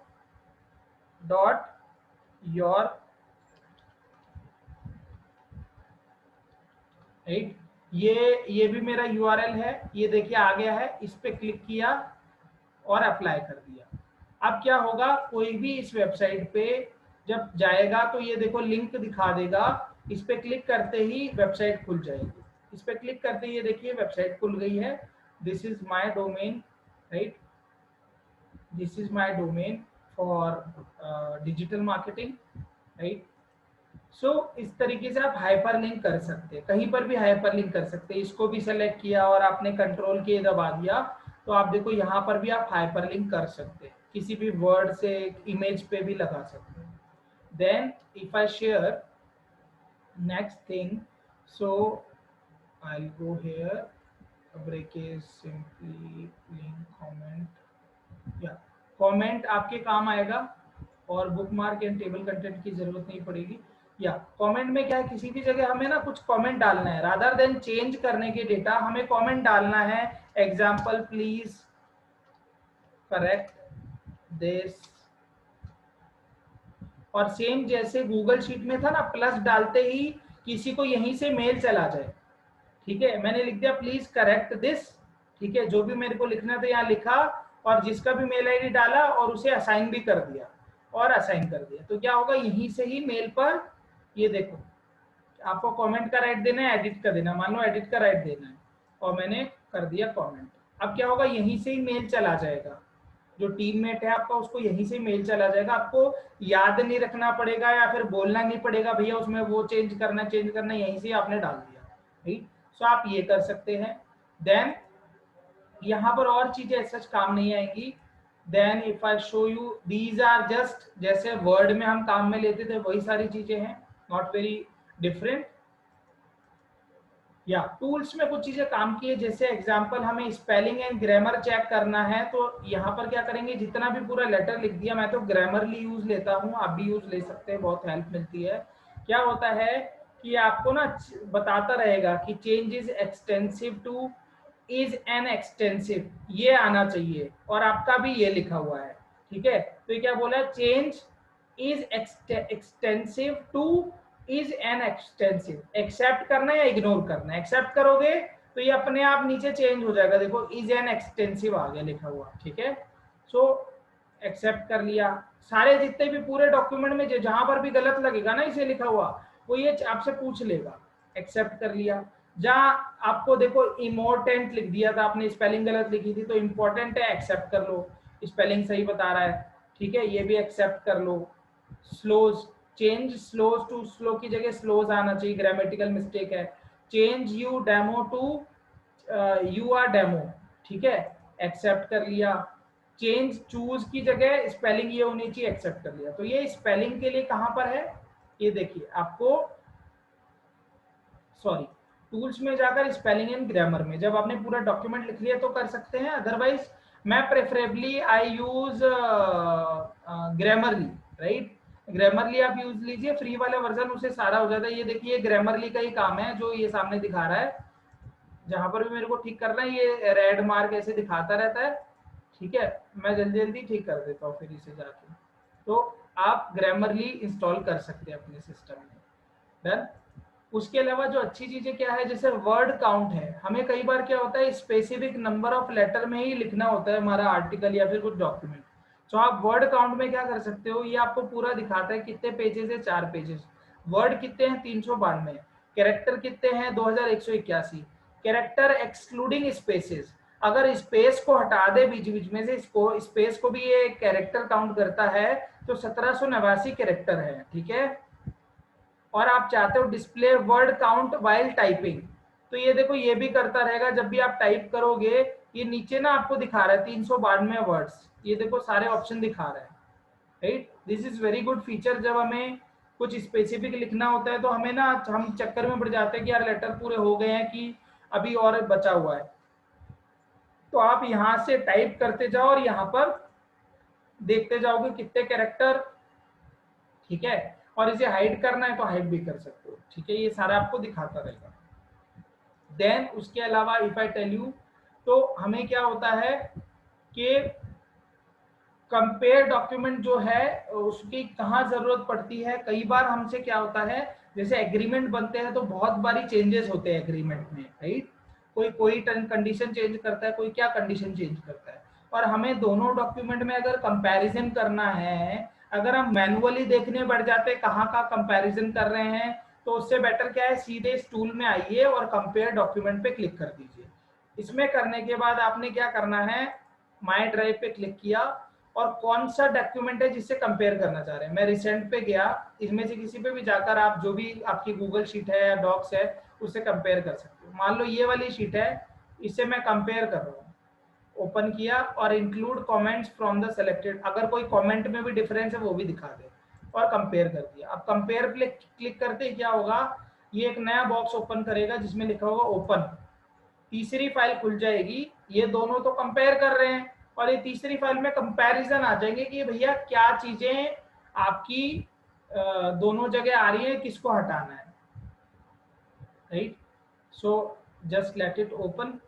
राइट, ये भी मेरा URL है, ये देखिए आ गया है, इस पे क्लिक किया और अप्लाई कर दिया। अब क्या होगा, कोई भी इस वेबसाइट पे जब जाएगा तो ये देखो लिंक दिखा देगा, इस पे क्लिक करते ही वेबसाइट खुल जाएगी, इस पे क्लिक करते ही ये देखिए वेबसाइट खुल गई है, this is my domain, right, this is my domain for digital marketing, right. So इस तरीके से आप हाइपर लिंक कर सकते हैं, कहीं पर भी हाइपर लिंक कर सकते हैं। इसको भी सेलेक्ट किया और आपने कंट्रोल के दबा दिया, तो आप देखो यहाँ पर भी आप हाइपर लिंक कर सकते हैं, किसी भी वर्ड से इमेज पे भी लगा सकते हैं। Then if I share next thing, so I'll go here, break is simply link comment, yeah, comment आपके काम आएगा और बुकमार्क एंड टेबल कंटेंट की जरूरत नहीं पड़ेगी। या कमेंट में क्या है, किसी भी जगह हमें ना कुछ कमेंट डालना है, रादर देन चेंज करने के डेटा हमें कमेंट डालना है, एग्जांपल प्लीज करेक्ट दिस, और सेम जैसे गूगल शीट में था ना, प्लस डालते ही किसी को यहीं से मेल चला जाए, ठीक है, मैंने लिख दिया प्लीज करेक्ट दिस, ठीक है, जो भी मेरे को लिखना था यहाँ लिखा, और जिसका भी मेल आईडी डाला और उसे असाइन भी कर दिया और असाइन कर दिया, तो क्या होगा, यहीं से ही मेल पर, ये देखो आपको कमेंट का राइट देना है, एडिट का देना, मान लो एडिट का राइट देना है, और मैंने कर दिया कमेंट। अब क्या होगा, यहीं से ही मेल चला जाएगा, जो टीममेट है आपका उसको यहीं से मेल चला जाएगा, आपको याद नहीं रखना पड़ेगा या फिर बोलना नहीं पड़ेगा भैया उसमें वो चेंज करना, यहीं से आपने डाल दिया, राइट। सो आप ये कर सकते हैं। देन यहाँ पर और चीजें ऐसा काम नहीं आएंगी। Then if I show you, these are just जैसे वर्ड में हम काम में लेते थे वही सारी चीजें हैं, नॉट वेरी डिफरेंट। या टूल्स में कुछ चीजें काम की है, जैसे एग्जांपल हमें स्पेलिंग एंड ग्रामर चेक करना है, तो यहाँ पर क्या करेंगे, जितना भी पूरा लेटर लिख दिया, मैं तो ग्रामरली यूज लेता हूँ, आप भी यूज ले सकते हैं, बहुत हेल्प मिलती है। क्या होता है कि आपको ना बताता रहेगा कि change is extensive to is an extensive, ये आना चाहिए, और आपका भी ये लिखा हुआ है, ठीक है। तो ये क्या बोला है, change is extensive to is an extensive, accept करना है या इग्नोर करना है, एक्सेप्ट करोगे तो ये अपने आप नीचे चेंज हो जाएगा, देखो इज एन एक्सटेंसिव आ गया लिखा हुआ, ठीक है। सो एक्सेप्ट कर लिया, सारे जितने भी पूरे डॉक्यूमेंट में जहां पर भी गलत लगेगा ना इसे लिखा हुआ, वो ये आपसे पूछ लेगा, एक्सेप्ट कर लिया। जहां आपको देखो इम्पोर्टेंट लिख दिया था आपने, स्पेलिंग गलत लिखी थी, तो इम्पोर्टेंट है एक्सेप्ट कर लो, स्पेलिंग सही बता रहा है, ठीक है, ये भी एक्सेप्ट कर लो। Slows change slows to slow की जगह स्लोज आना चाहिए, ग्रामेटिकल मिस्टेक है। Change you demo to you are demo, ठीक है, एक्सेप्ट कर लिया। चेंज चूज की जगह स्पेलिंग ये होनी चाहिए, एक्सेप्ट कर लिया। तो ये स्पेलिंग के लिए कहां पर है, ये देखिए आपको, सॉरी, टूल्स में जाकर स्पेलिंग एंड ग्रामर में जब आपने पूरा डॉक्यूमेंट लिख लिया तो कर सकते हैं, अदरवाइज मैं प्रेफरेबली आई यूज ग्रामरली, राइट। ग्रामरली आप यूज लीजिए, फ्री वाला वर्जन, उसे सारा हो जाता है। ये देखिए ग्रामरली का ही काम है जो ये सामने दिखा रहा है, जहां पर भी मेरे को ठीक करना है ये रेड मार्क ऐसे दिखाता रहता है, ठीक है। मैं जल्दी जल्दी ठीक कर देता हूँ फिर इसे जाके। तो आप ग्रामरली इंस्टॉल कर सकते हैं अपने सिस्टम में, डन। उसके अलावा जो अच्छी चीजें क्या है, जैसे वर्ड काउंट है, हमें कई बार क्या होता है स्पेसिफिक नंबर ऑफ लेटर में ही लिखना होता है हमारा आर्टिकल या फिर कुछ डॉक्यूमेंट। तो आप वर्ड काउंट में क्या कर सकते हो, ये आपको पूरा दिखाता है कितने पेजेस है, 4 पेजेस। वर्ड कितने हैं, 392। कैरेक्टर कितने हैं, 2181। कैरेक्टर एक्सक्लूडिंग स्पेसेस, अगर स्पेस को हटा दे बीच बीच में से, इसको स्पेस को भी ये कैरेक्टर काउंट करता है, तो 1789 कैरेक्टर है, ठीक है। और आप चाहते हो display word count while typing, तो ये देखो ये भी करता रहेगा। जब भी आप टाइप करोगे, ये नीचे ना आपको दिखा रहा है 392 वर्ड्स, ये देखो सारे ऑप्शन दिखा रहा है, right. This is very good feature. जब हमें कुछ स्पेसिफिक लिखना होता है तो हमें ना, हम चक्कर में पड़ जाते हैं कि यार लेटर पूरे हो गए हैं कि अभी और बचा हुआ है। तो आप यहाँ से टाइप करते जाओ और यहाँ पर देखते जाओगे कितने कैरेक्टर, ठीक है। और इसे हाइड करना है तो हाइड भी कर सकते हो, ठीक है। ये सारा आपको दिखाता रहेगा। देन उसके अलावा इफ आई टेल यू, तो हमें क्या होता है कि कंपेयर डॉक्यूमेंट जो है उसकी कहाँ जरूरत पड़ती है। कई बार हमसे क्या होता है, जैसे एग्रीमेंट बनते हैं तो बहुत बारी चेंजेस होते हैं एग्रीमेंट में, राइट। कोई कंडीशन चेंज करता है, कोई क्या कंडीशन चेंज करता है, और हमें दोनों डॉक्यूमेंट में अगर कंपैरिजन करना है, अगर हम मैनुअली देखने बढ़ जाते हैं कहाँ का कंपैरिजन कर रहे हैं, तो उससे बेटर क्या है, सीधे इस टूल में आइए और कंपेयर डॉक्यूमेंट पे क्लिक कर दीजिए। इसमें करने के बाद आपने क्या करना है, माई ड्राइव पे क्लिक किया और कौन सा डॉक्यूमेंट है जिससे कंपेयर करना चाह रहे हैं। मैं रिसेंट पे गया, इसमें से किसी पे भी जाकर आप जो भी आपकी गूगल शीट है या डॉक्स है उससे कंपेयर कर सकते हो। मान लो ये वाली शीट है, इससे मैं कंपेयर कर रहा हूँ, ओपन किया और include comments from the selected, अगर कोई कमेंट में भी डिफरेंस है वो भी दिखा दे, और कंपेयर कर दिया। अब कंपेयर पे क्लिक करते ही क्या होगा, ये एक नया बॉक्स ओपन करेगा जिसमें लिखा होगा ओपन। तीसरी फाइल खुल जाएगी, ये दोनों तो कंपेयर कर रहे हैं, और ये तीसरी फाइल में कंपैरिजन आ जाएंगे कि भैया क्या चीजें आपकी दोनों जगह आ रही है, किसको हटाना है, right. So just let it open.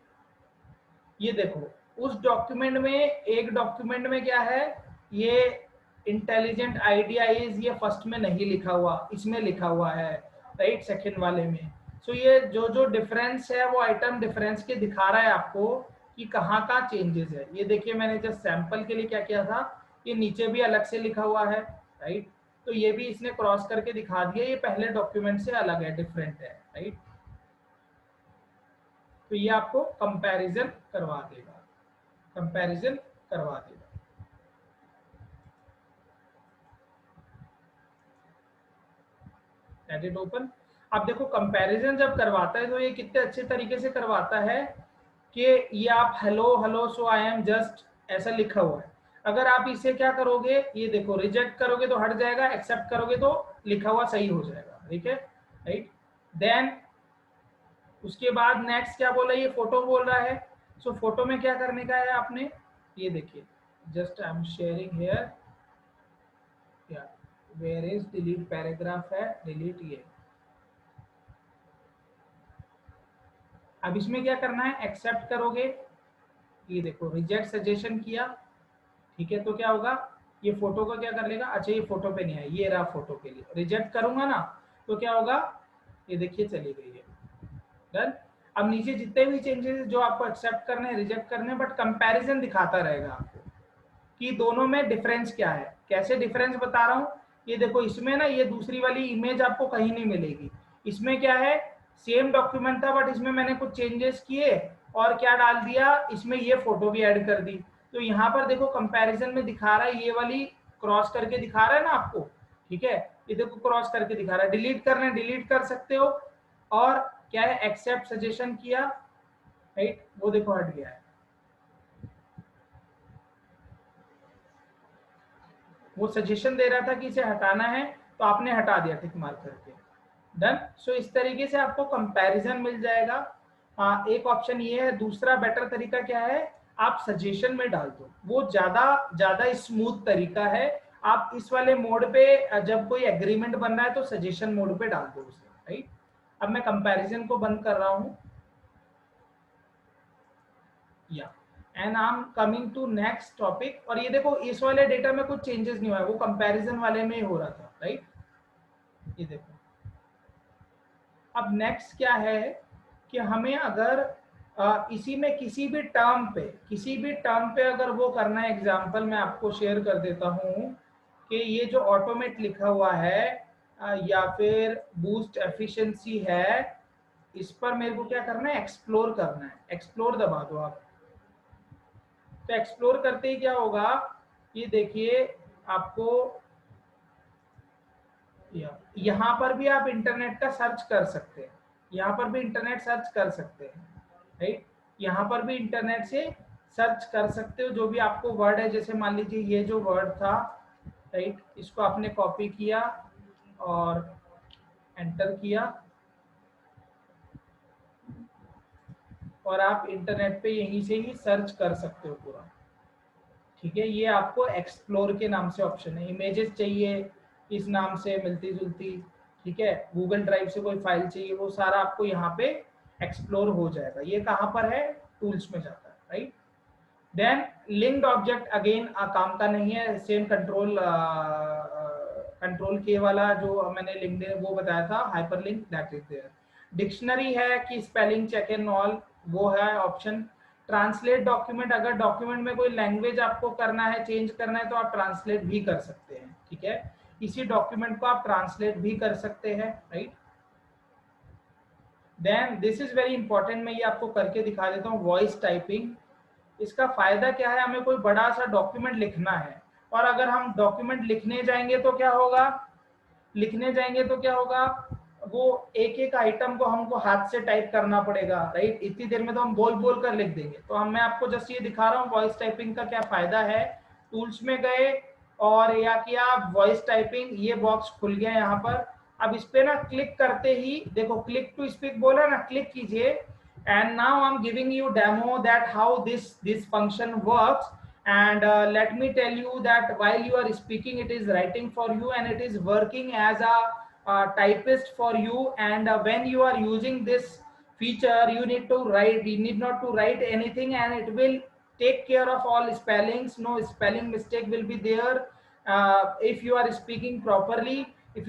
ये देखो उस डॉक्यूमेंट में, एक डॉक्यूमेंट में क्या है, ये इंटेलिजेंट आइडियाज ये फर्स्ट में नहीं लिखा हुआ, इसमें लिखा हुआ है, राइट, सेकंड वाले में। सो ये जो जो डिफरेंस है वो आइटम डिफरेंस के दिखा रहा है आपको कि कहाँ का चेंजेस है। ये देखिए मैंने जस्ट सैंपल के लिए क्या किया था, ये नीचे भी अलग से लिखा हुआ है, राइट। तो ये भी इसने क्रॉस करके दिखा दिया, ये पहले डॉक्यूमेंट से अलग है, डिफरेंट है, राइट। तो ये आपको कंपैरिजन करवा देगा, कंपैरिजन करवा देगा। Let it open. अब देखो कंपैरिजन जब करवाता है तो ये कितने अच्छे तरीके से करवाता है कि ये आप hello hello so I am just ऐसा लिखा हुआ है। अगर आप इसे क्या करोगे, ये देखो रिजेक्ट करोगे तो हट जाएगा, एक्सेप्ट करोगे तो लिखा हुआ सही हो जाएगा, ठीक है, राइट। देन उसके बाद नेक्स्ट क्या बोला, ये फोटो बोल रहा है। सो फोटो में क्या करने का है आपने, ये देखिए just I am sharing here, या वेयर इज डिलीट पैराग्राफ है, डिलीट ये। अब इसमें क्या करना है, एक्सेप्ट करोगे, ये देखो रिजेक्ट सजेशन किया, ठीक है। तो क्या होगा, ये फोटो का क्या कर लेगा, अच्छा ये फोटो पे नहीं है, ये रहा फोटो के लिए, रिजेक्ट करूंगा ना तो क्या होगा, ये देखिए चली गई है, डन। अब नीचे जितने भी चेंजेस जो आपको एक्सेप्ट करने हैं, रिजेक्ट करने हैं, बट कंपैरिजन दिखाता रहेगा आपको कि दोनों में डिफरेंस क्या है। कैसे डिफरेंस बता रहा हूँ, ये देखो इसमें ना ये दूसरी वाली इमेज आपको कहीं नहीं मिलेगी। इसमें क्या है, सेम डॉक्यूमेंट था बट इसमें मैंने कुछ चेंजेस किए और क्या डाल दिया, इसमें ये फोटो भी ऐड कर दी। तो यहाँ पर देखो कंपैरिजन में दिखा रहा है, ये वाली क्रॉस करके दिखा रहा है ना आपको, ठीक है। ये देखो क्रॉस करके दिखा रहा है। डिलीट करना है डिलीट कर सकते हो, और क्या है एक्सेप्ट सजेशन किया, राइट, वो देखो हट गया है। वो सजेशन दे रहा था कि इसे हटाना है, तो आपने हटा दिया टिक मार्क करके, डन। सो इस तरीके से आपको कंपैरिजन मिल जाएगा। एक ऑप्शन ये है। दूसरा बेटर तरीका क्या है, आप सजेशन में डाल दो, वो ज्यादा ज्यादा स्मूथ तरीका है। आप इस वाले मोड पे जब कोई एग्रीमेंट बन रहा है तो सजेशन मोड पे डाल दो उसे, राइट। अब मैं कंपैरिजन को बंद कर रहा हूं, या and I am coming to next topic. और ये देखो इस वाले डेटा में कुछ चेंजेस नहीं हुआ है, वो कंपैरिजन वाले में ही हो रहा था, राइट। ये देखो अब नेक्स्ट क्या है कि हमें अगर इसी में किसी भी टर्म पे अगर वो करना है, एग्जांपल मैं आपको शेयर कर देता हूं कि ये जो ऑटोमेट लिखा हुआ है या फिर बूस्ट एफिशिएंसी है, इस पर मेरे को क्या करना है, एक्सप्लोर करना है। एक्सप्लोर दबा दो आप। तो एक्सप्लोर करते ही क्या होगा, ये देखिए आपको यहाँ पर भी आप इंटरनेट का सर्च कर सकते हैं, यहाँ पर भी इंटरनेट सर्च कर सकते हैं, राइट। यहाँ पर भी इंटरनेट से सर्च कर सकते हो जो भी आपको वर्ड है। जैसे मान लीजिए ये जो वर्ड था, राइट, इसको आपने कॉपी किया और एंटर किया, और आप इंटरनेट पे यहीं से ही सर्च कर सकते हो पूरा, ठीक है। ये आपको एक्सप्लोर के नाम से ऑप्शन है। इमेजेस चाहिए इस नाम से मिलती जुलती, ठीक है, गूगल ड्राइव से कोई फाइल चाहिए, वो सारा आपको यहाँ पे एक्सप्लोर हो जाएगा। ये कहाँ पर है, टूल्स में जाता है, right. Then linked object again काम का नहीं है, सेम कंट्रोल के वाला जो मैंने लिंक्ड वो बताया था, hyperlink, that is there. Dictionary है कि स्पेलिंग चेक एंड ऑल, वो है ऑप्शन। ट्रांसलेट डॉक्यूमेंट, अगर डॉक्यूमेंट में कोई लैंग्वेज आपको करना है, चेंज करना है, तो आप ट्रांसलेट भी कर सकते हैं, ठीक है। इसी डॉक्यूमेंट को आप ट्रांसलेट भी कर सकते हैं, right. Then this is very important, मैं ये आपको करके दिखा देता हूँ, वॉइस टाइपिंग। इसका फायदा क्या है, हमें कोई बड़ा सा डॉक्यूमेंट लिखना है, और अगर हम डॉक्यूमेंट लिखने जाएंगे तो क्या होगा, वो एक एक आइटम को हमको हाथ से टाइप करना पड़ेगा, राइट। इतनी देर में तो हम बोल बोल कर लिख देंगे। तो मैं आपको जस्ट ये दिखा रहा हूँ वॉइस टाइपिंग का क्या फायदा है। टूल्स में गए और या किया वॉइस टाइपिंग, ये बॉक्स खुल गया यहाँ पर। अब इस पे ना क्लिक करते ही देखो क्लिक टू स्पीक बोला ना, क्लिक कीजिए, and now I'm giving you demo that how this function works, and let me tell you that while you are speaking it is writing for you, and it is working as a typist for you. And when you are using this feature, you need not to write anything, and it will take care of all spellings. No spelling mistake will be there. If you are speaking properly, it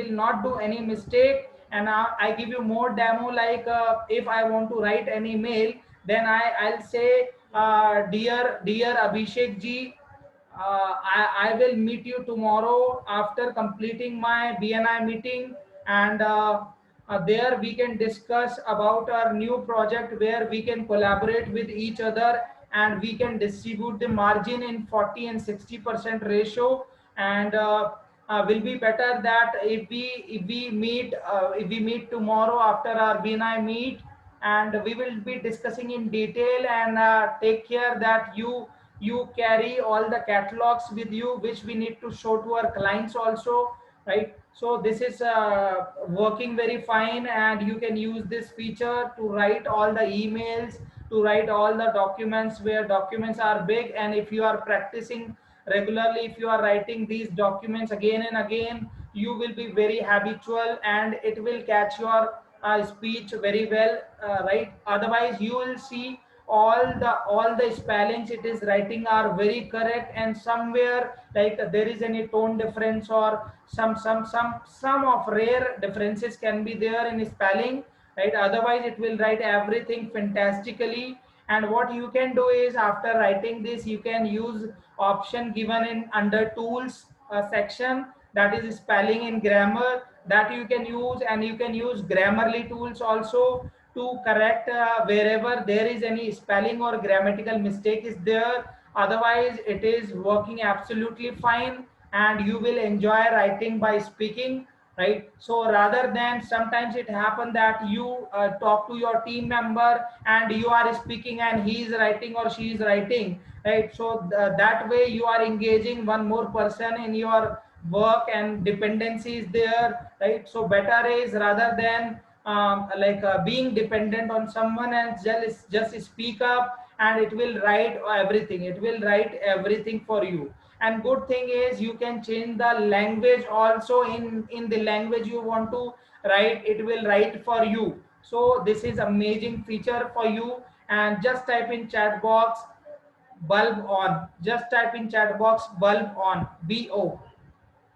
will not do any mistake. And I give you more demo, like if I want to write any mail, then I'll say dear Abhishek ji, I will meet you tomorrow after completing my BNI meeting, and there we can discuss about our new project where we can collaborate with each other, and we can distribute the margin in 40 and 60% ratio. And will be better that if we meet tomorrow after our BNI meet, and we will be discussing in detail, and take care that you carry all the catalogs with you, which we need to show to our clients also, right. So this is working very fine, and you can use this feature to write all the emails, to write all the documents where documents are big. And if you are practicing regularly, if you are writing these documents again and again, you will be very habitual, and it will catch your speech very well, right. Otherwise you will see all the spellings it is writing are very correct, and somewhere like there is any tone difference, or some of rare differences can be there in spelling, right. Otherwise it will write everything fantastically. And what you can do is, after writing this, you can use option given in under tools section, that is spelling and grammar, that you can use. And you can use Grammarly tools also to correct wherever there is any spelling or grammatical mistake is there. Otherwise it is working absolutely fine. and you will enjoy writing by speaking, right? So rather than sometimes it happen that you talk to your team member and you are speaking and he is writing or she is writing, right? So that way you are engaging one more person in your work and dependency is there, right? So better is rather than being dependent on someone else, just speak up and it will write everything, it will write everything for you. And good thing is you can change the language also, in the language you want to write, it will write for you. So this is amazing feature for you. And just type in chat box bulb on, just type in chat box bulb on, bo,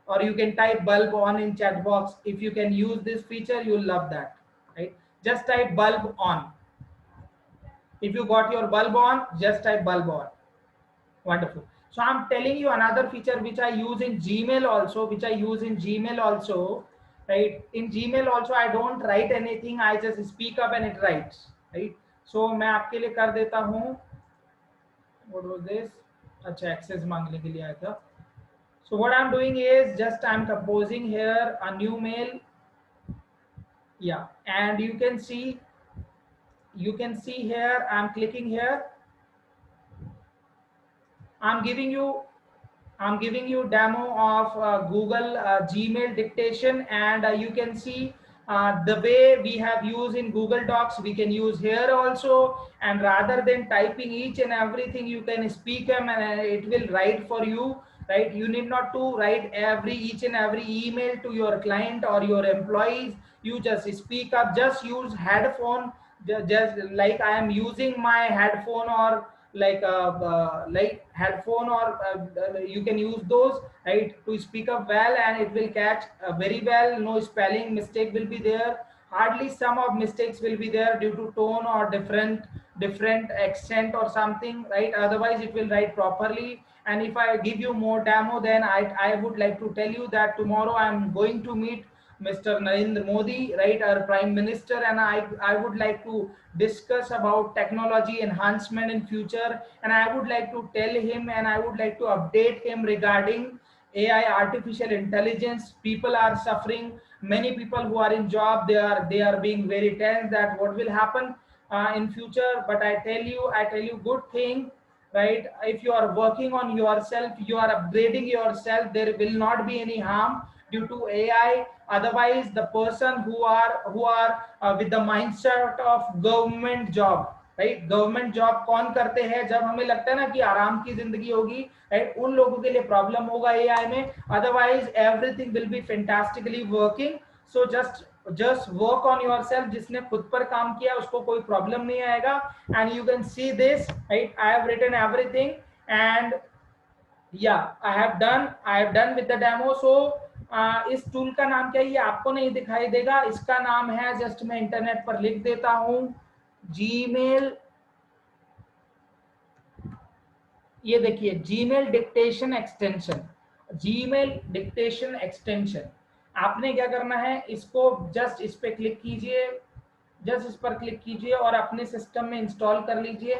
or you can type bulb on in chat box. If you can use this feature, you'll love that, right? Just type bulb on. If you got your bulb on, just type bulb on. Wonderful. So I'm telling you another feature which I use in Gmail also, right? In Gmail also I don't write anything, I just speak up and it writes, right? So मैं आपके लिए कर देता हूँ. What was this? अच्छा, access मांगने के लिए आया था. So what I'm doing is just I'm composing here a new mail. Yeah, and you can see here I'm clicking here. I'm giving you demo of Google Gmail dictation, and you can see the way we have used in Google Docs, we can use here also. And rather than typing each and everything, you can speak them and it will write for you, right? You need not to write each and every email to your client or your employees. You just speak up, just use headphone, just like I am using my headphone, or like headphone, or you can use those, right, to speak up well, and it will catch very well. No spelling mistake will be there, hardly some of mistakes will be there due to tone or different accent or something, right? Otherwise it will write properly. And if I give you more demo, then I would like to tell you that tomorrow I am going to meet Mr. Narendra Modi, right, our Prime Minister, and I would like to discuss about technology enhancement in future, and I would like to tell him and I would like to update him regarding AI, artificial intelligence. People are suffering. Many people who are in job, they are being very tense that what will happen in future. But I tell you good thing, right? If you are working on yourself, you are upgrading yourself, there will not be any harm due to AI. Otherwise the person who are with the mindset of government job, right? Government job कौन करते हैं जब हमें लगता है ना कि आराम की जिंदगी होगी, राइट? उन लोगों के लिए प्रॉब्लम होगा एआई में. Otherwise everything will be fantastically working. So just work on yourself. जिसने खुद पर काम किया उसको कोई प्रॉब्लम नहीं आएगा. And you can see this, right? I have written everything, and yeah, I have done with the demo. So इस टूल का नाम क्या है ये आपको नहीं दिखाई देगा. इसका नाम है, जस्ट मैं इंटरनेट पर लिख देता हूं, जीमेल. ये देखिए, Gmail dictation extension. Gmail dictation extension. आपने क्या करना है, इसको जस्ट इस पे क्लिक कीजिए, जस्ट इस पर क्लिक कीजिए और अपने सिस्टम में इंस्टॉल कर लीजिए.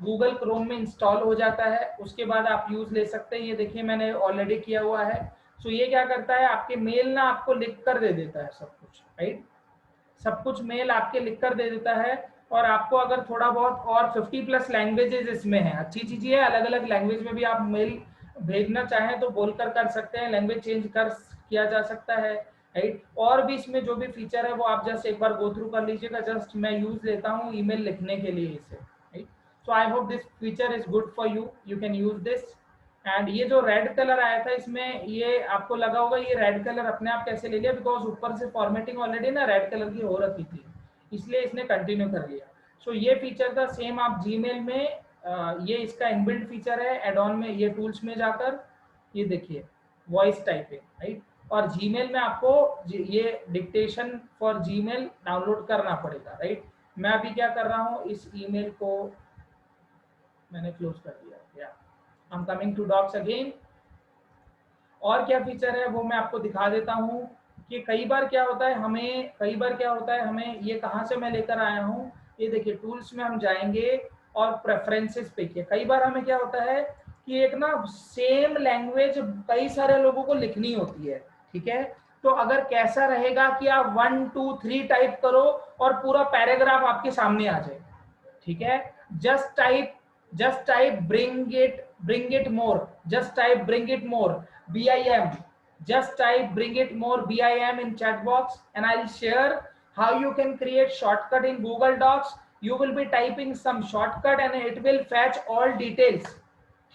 गूगल क्रोम में इंस्टॉल हो जाता है, उसके बाद आप यूज ले सकते हैं. ये देखिए मैंने ऑलरेडी किया हुआ है. सो ये क्या करता है, आपके मेल ना आपको लिख कर दे देता है सब कुछ, राइट? सब कुछ मेल आपके लिख कर दे देता है. और आपको अगर थोड़ा बहुत और 50+ लैंग्वेजेस इसमें है, अच्छी चीज है. अलग अलग लैंग्वेज में भी आप मेल भेजना चाहें तो बोलकर कर सकते हैं, लैंग्वेज चेंज किया जा सकता है, राइट? और भी इसमें जो भी फीचर है वो आप जस्ट एक बार गो थ्रू कर लीजिएगा. जस्ट मैं यूज लेता हूँ ईमेल लिखने के लिए इसे, right? So I hope this feature is good for you, you can use this. And ये जो रेड कलर आया था इसमें, ये आपको लगा होगा ये रेड कलर अपने आप कैसे ले लिया, बिकॉज ऊपर से फॉर्मेटिंग ऑलरेडी ना रेड कलर की हो रखी थी, इसलिए इसने कंटिन्यू कर लिया. सो ये फीचर था सेम आप जीमेल में, ये इसका इनबिल्ट फीचर है. एड ऑन में ये टूल्स में जाकर ये देखिए वॉइस टाइपिंग, राइट? और जीमेल में आपको ये डिक्टेशन फॉर जीमेल डाउनलोड करना पड़ेगा, राइट? मैं अभी क्या कर रहा हूँ, इस ईमेल को मैंने क्लोज कर दिया. I'm coming to docs again. और क्या फीचर है वो मैं आपको दिखा देता हूँ कि कई बार क्या होता है हमें ये कहाँ से मैं लेकर आया हूँ. ये देखिए टूल्स में हम जाएंगे और प्रेफरेंसेस पे किए. कई बार हमें क्या होता है कि एक ना सेम लैंग्वेज कई सारे लोगों को लिखनी होती है, ठीक है। तो अगर कैसा रहेगा कि आप 1 2 3 टाइप करो और पूरा पैराग्राफ आपके सामने आ जाए, ठीक है। Just type bring it more, just type bring it more, BIM, just type bring it more BIM in chat box, and I'll share how you can create shortcut in Google Docs. You will be typing some shortcut and it will fetch all details,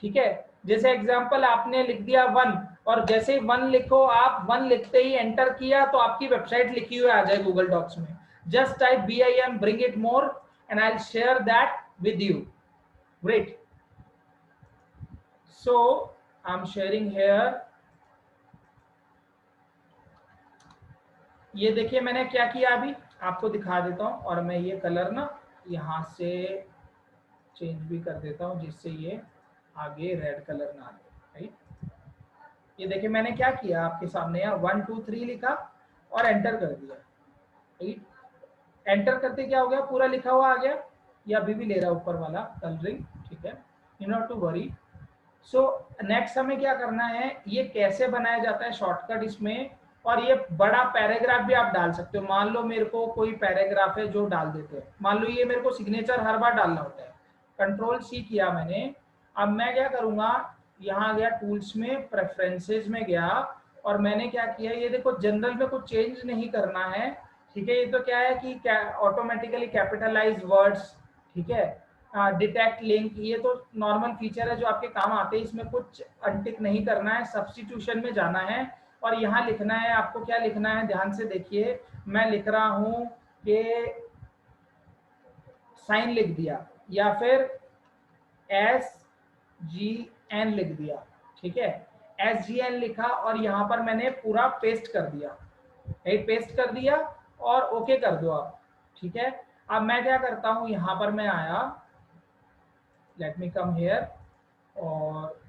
ठीक है। जैसे example आपने लिख दिया 1, और जैसे 1 लिखो आप, 1 लिखते ही एंटर किया तो आपकी वेबसाइट लिखी हुई आ जाए गूगल डॉक्स में। Just type BIM bring it more and I'll share that with you. Great. So I'm sharing here. ये देखिए मैंने क्या किया, अभी आपको दिखा देता हूं, और मैं ये कलर ना यहां से चेंज भी कर देता हूं जिससे ये आगे रेड कलर ना आए, राइट। ये देखिए मैंने क्या किया आपके सामने, यहाँ 1 2 3 लिखा और एंटर कर दिया, राइट। एंटर करते क्या हो गया, पूरा लिखा हुआ आ गया। ये अभी भी ले रहा है ऊपर वाला कलरिंग, ठीक है, you not to worry. So next हमें क्या करना है, ये कैसे बनाया जाता है शॉर्टकट इसमें, और ये बड़ा पैराग्राफ भी आप डाल सकते हो। मान लो मेरे को कोई पैराग्राफ है जो डाल देते हैं, मान लो ये मेरे को सिग्नेचर हर बार डालना होता है, Ctrl+C किया मैंने। अब मैं क्या करूंगा, यहाँ गया टूल्स में, प्रेफरेंसेस में गया, और मैंने क्या किया, ये देखो जनरल में कुछ चेंज नहीं करना है, ठीक है। ये तो क्या है कि ऑटोमेटिकली कैपिटलाइज वर्ड्स, ठीक है, डिटेक्ट लिंक, ये तो नॉर्मल फीचर है जो आपके काम आते हैं, इसमें कुछ अनटिक नहीं करना है। सब्स्टिट्यूशन में जाना है और यहाँ लिखना है, आपको क्या लिखना है ध्यान से देखिए। मैं लिख रहा हूँ कि साइन लिख दिया या फिर SGN लिख दिया, ठीक है, SGN लिखा और यहाँ पर मैंने पूरा पेस्ट कर दिया, पेस्ट कर दिया और ओके कर दो आप, ठीक है। अब मैं क्या करता हूँ, यहाँ पर मैं आया, लेट मी कम हियर, और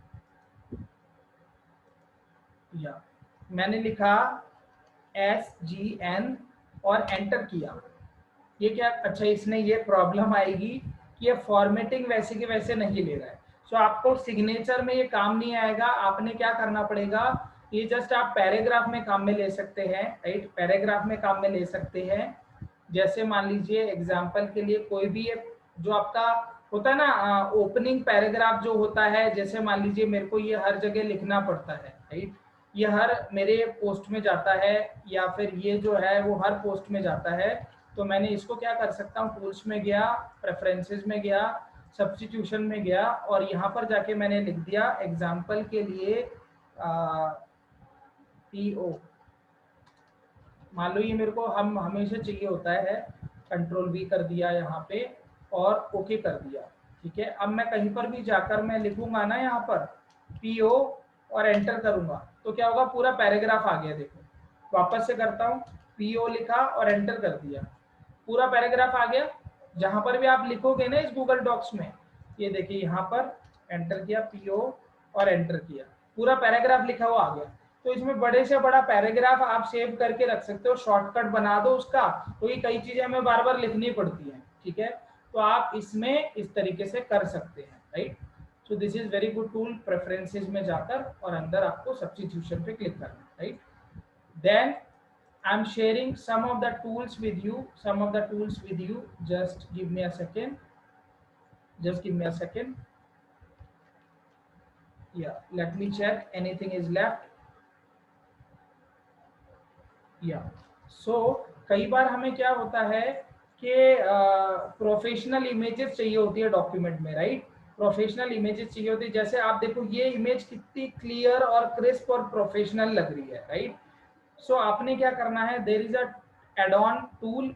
या मैंने लिखा SGN और एंटर किया। ये क्या, अच्छा इसने ये प्रॉब्लम आएगी कि ये फॉर्मेटिंग वैसे के वैसे नहीं ले रहा है। सो आपको सिग्नेचर में ये काम नहीं आएगा, आपने क्या करना पड़ेगा, ये जस्ट आप पैराग्राफ में काम में ले सकते हैं, राइट, पैराग्राफ में काम में ले सकते हैं। जैसे मान लीजिए एग्जांपल के लिए कोई भी जो आपका होता है ना ओपनिंग पैराग्राफ जो होता है, जैसे मान लीजिए मेरे को ये हर जगह लिखना पड़ता है, राइट, ये हर मेरे पोस्ट में जाता है, या फिर ये जो है वो हर पोस्ट में जाता है। तो मैंने इसको क्या कर सकता हूँ, टूल्स में गया, प्रेफरेंसेस में गया, सब्स्टिट्यूशन में गया, और यहाँ पर जाके मैंने लिख दिया एग्जांपल के लिए PO। मान लो ये मेरे को हम हमेशा चाहिए होता है, Ctrl+V कर दिया यहाँ पे और ओके कर दिया, ठीक है। अब मैं कहीं पर भी जाकर मैं लिखूंगा ना यहाँ पर PO और एंटर करूंगा तो क्या होगा, पूरा पैराग्राफ आ गया। देखो वापस से करता हूँ, PO लिखा और एंटर कर दिया, पूरा पैराग्राफ आ गया। जहां पर भी आप लिखोगे ना इस गूगल डॉक्स में, ये देखिए यहाँ पर एंटर किया PO और एंटर किया, पूरा पैराग्राफ लिखा हुआ आ गया। तो इसमें बड़े से बड़ा पैराग्राफ आप सेव करके रख सकते हो, शॉर्टकट बना दो उसका, तो ये कई चीजें हमें बार बार लिखनी पड़ती हैं, ठीक है। तो आप इसमें इस तरीके से कर सकते हैं, right. So this is very good tool, preferences में जाकर और अंदर आपको सब्स्टिट्यूशन पे क्लिक करना है, right. Then I'm sharing some of the tools with you, just give me a second, yeah, let me check anything is left, yeah। So कई बार हमें क्या होता है कि प्रोफेशनल इमेजेस चाहिए होती है डॉक्यूमेंट में, राइट, प्रोफेशनल इमेजेस चाहिए होती है। जैसे आप देखो ये इमेज कितनी क्लियर और क्रिस्प और प्रोफेशनल लग रही है, राइट। सो आपने क्या करना है, there is a add on tool,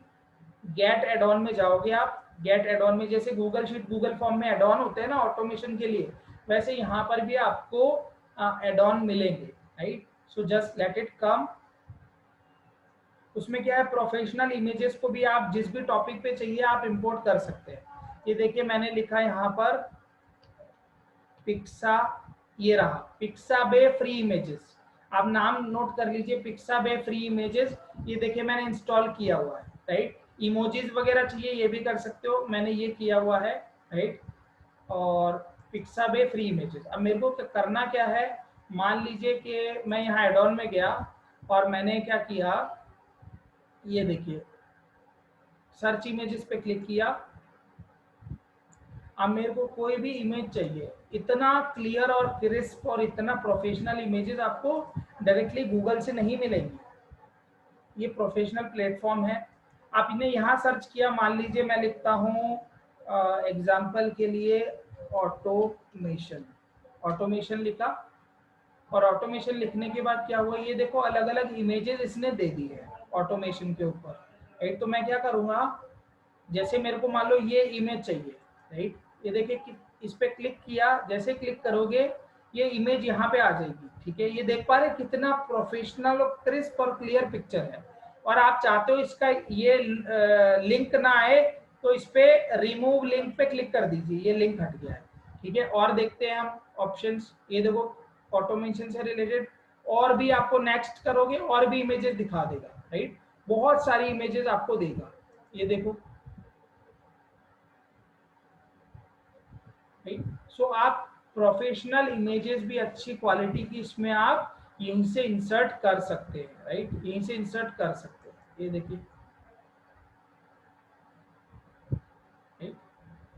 get add on में जाओगे आप। गेट एड ऑन में जैसे गूगल शीट, गूगल फॉर्म में एड ऑन होते हैं ना ऑटोमेशन के लिए, वैसे यहाँ पर भी आपको एड ऑन मिलेंगे, right. So just let it come. उसमें क्या है, प्रोफेशनल इमेजेस को भी आप जिस भी टॉपिक पे चाहिए आप इंपोर्ट कर सकते हैं। ये देखिए मैंने लिखा यहाँ पर पिक्सा, ये रहा पिक्साबे फ्री इमेजेस, आप नाम नोट कर लीजिए, पिक्साबे फ्री इमेजेस। ये देखिए मैंने इंस्टॉल किया हुआ है, राइट। इमोजीज वगैरह चाहिए ये भी कर सकते हो, मैंने ये किया हुआ है, राइट। और पिक्साबे फ्री इमेजेस। अब मेरे को करना क्या है, मान लीजिए कि मैं यहाँ एड ऑन में गया और मैंने क्या किया, ये देखिए सर्च इमेजेस पे क्लिक किया। अब मेरे को कोई भी इमेज चाहिए, इतना क्लियर और क्रिस्प और इतना प्रोफेशनल इमेजेस आपको डायरेक्टली गूगल से नहीं मिलेंगी। ये प्रोफेशनल प्लेटफॉर्म है। आप इन्हें यहाँ सर्च किया, मान लीजिए मैं लिखता हूँ एग्जाम्पल के लिए ऑटोमेशन, ऑटोमेशन लिखा, और ऑटोमेशन लिखने के बाद क्या हुआ, ये देखो अलग अलग इमेजेस इसने दे दी है ऑटोमेशन के ऊपर, राइट। तो मैं क्या करूँगा, जैसे मेरे को मान लो ये इमेज चाहिए, राइट, ये देखिए कि इस पे क्लिक किया, जैसे क्लिक करोगे ये इमेज यहाँ पे आ जाएगी, ठीक है। ये देख पा रहे कितना प्रोफेशनल और क्रिस्प और क्लियर पिक्चर है। और आप चाहते हो इसका ये लिंक ना आए तो इस पे रिमूव लिंक पे क्लिक कर दीजिए, ये लिंक हट गया है, ठीक है। और देखते हैं हम ऑप्शंस, ये देखो ऑटोमेशन से रिलेटेड और भी आपको नेक्स्ट करोगे और भी इमेजेस दिखा देगा, राइट। बहुत सारी इमेजेस आपको देगा, ये देखो, राइट। सो आप प्रोफेशनल इमेजेस भी अच्छी क्वालिटी की इसमें आप यहीं से इंसर्ट कर सकते हैं, राइट, यहीं से इंसर्ट कर सकते हैं। ये देखिए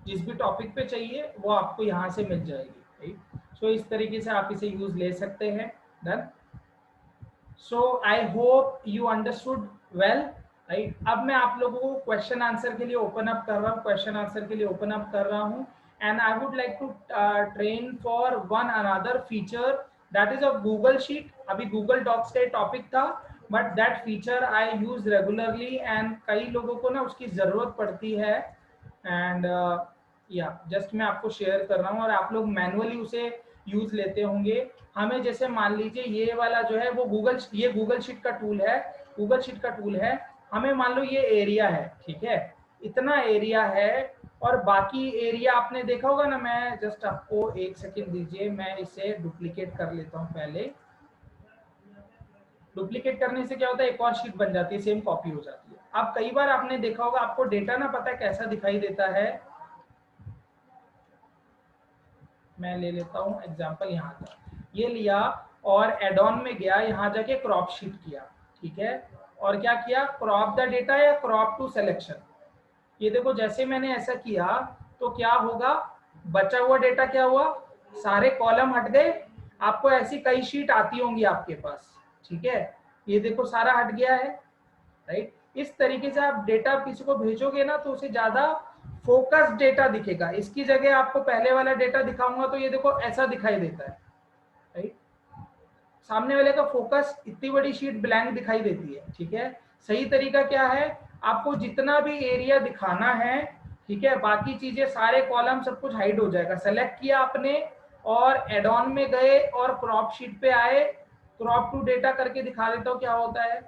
जिस भी टॉपिक पे चाहिए वो आपको यहाँ से मिल जाएगी, राइट। सो इस तरीके से आप इसे यूज ले सकते हैं। Done. So I hope you understood well, right. अब मैं आप लोगों को क्वेश्चन आंसर के लिए ओपन अप कर रहा हूँ, क्वेश्चन आंसर के लिए ओपन अप कर रहा हूँ। and I would like to train for one another feature that is of Google Sheet। अभी Google Docs का टॉपिक था, but that feature I use regularly and कई लोगों को ना उसकी ज़रूरत पड़ती है, and जस्ट मैं आपको शेयर कर रहा हूँ और आप लोग मैनुअली उसे यूज लेते होंगे। हमें जैसे मान लीजिए ये वाला जो है वो ये गूगल शीट का टूल है, गूगल शीट का टूल है। हमें मान लो ये एरिया है, ठीक है, इतना एरिया है और बाकी एरिया आपने देखा होगा ना। मैं जस्ट आपको एक सेकंड दीजिए, मैं इसे डुप्लीकेट कर लेता हूं। पहले डुप्लीकेट करने से क्या होता है, एक और शीट बन जाती है, सेम कॉपी हो जाती है। अब कई बार आपने देखा होगा, आपको डेटा ना पता है कैसा दिखाई देता है। मैं ले लेता हूं एग्जांपल, यहाँ का ये लिया और एड ऑन में गया, यहाँ जाके क्रॉप शीट किया, ठीक है। और क्या किया, क्रॉप द डेटा या क्रॉप टू सिलेक्शन। ये देखो जैसे मैंने ऐसा किया तो क्या होगा, बचा हुआ डेटा क्या हुआ, सारे कॉलम हट गए। आपको ऐसी कई शीट आती होंगी आपके पास, ठीक है। ये देखो सारा हट गया है, राइट। इस तरीके से आप डेटा किसी को भेजोगे ना तो उसे ज्यादा फोकस डेटा दिखेगा। इसकी जगह आपको पहले वाला डेटा दिखाऊंगा तो ये देखो ऐसा दिखाई देता है, राइट। सामने वाले का फोकस, इतनी बड़ी शीट ब्लैंक दिखाई देती है, ठीक है। सही तरीका क्या है, आपको जितना भी एरिया दिखाना है, ठीक है, बाकी चीजें सारे कॉलम सब कुछ हाइड हो जाएगा। सेलेक्ट किया आपने और एड ऑन में गए और क्रॉप शीट पे आए, क्रॉप टू डेटा करके दिखा देता हूँ क्या होता है।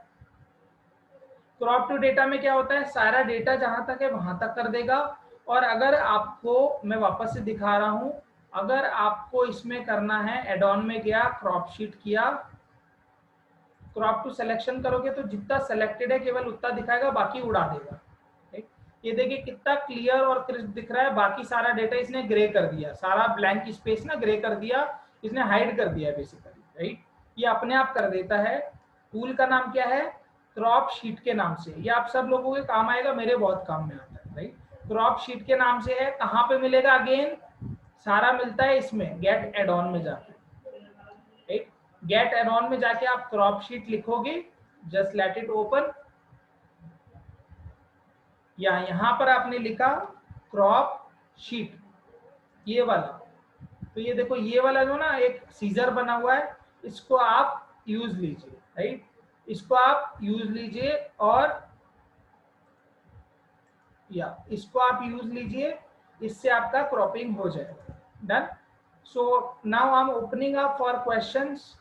क्रॉप टू डेटा में क्या होता है, सारा डेटा जहां तक है वहां तक कर देगा। और अगर आपको, मैं वापस से दिखा रहा हूं, अगर आपको इसमें करना है, एड ऑन में गया, क्रॉप शीट किया, क्रॉप टू सिलेक्शन करोगे तो जितना सिलेक्टेड है केवल उतना दिखाएगा, बाकी उड़ा देगा, ठीक। ये देखिए कितना क्लियर और क्रिस्प दिख रहा है। बाकी सारा डेटा इसने ग्रे कर दिया, सारा ब्लैंक स्पेस ना ग्रे कर दिया, इसने हाइड कर दिया बेसिकली, राइट। ये अपने आप कर देता है। टूल का नाम क्या है, क्रॉप शीट के नाम से। ये आप सब लोगों के काम आएगा, मेरे बहुत काम में आता है, राइट। क्रॉप शीट के नाम से है। कहाँ पे मिलेगा, अगेन सारा मिलता है इसमें गेट एड ऑन में जाके, राइट। गेट एड ऑन में जाके आप क्रॉप शीट लिखोगे, जस्ट लेट इट ओपन, या यहाँ पर आपने लिखा क्रॉप शीट, ये वाला। तो ये देखो ये वाला जो ना एक सीजर बना हुआ है, इसको आप यूज लीजिए, राइट। इसको आप यूज लीजिए और या इसको आप यूज लीजिए, इससे आपका क्रॉपिंग हो जाएगा। Done. So now I am opening up for questions.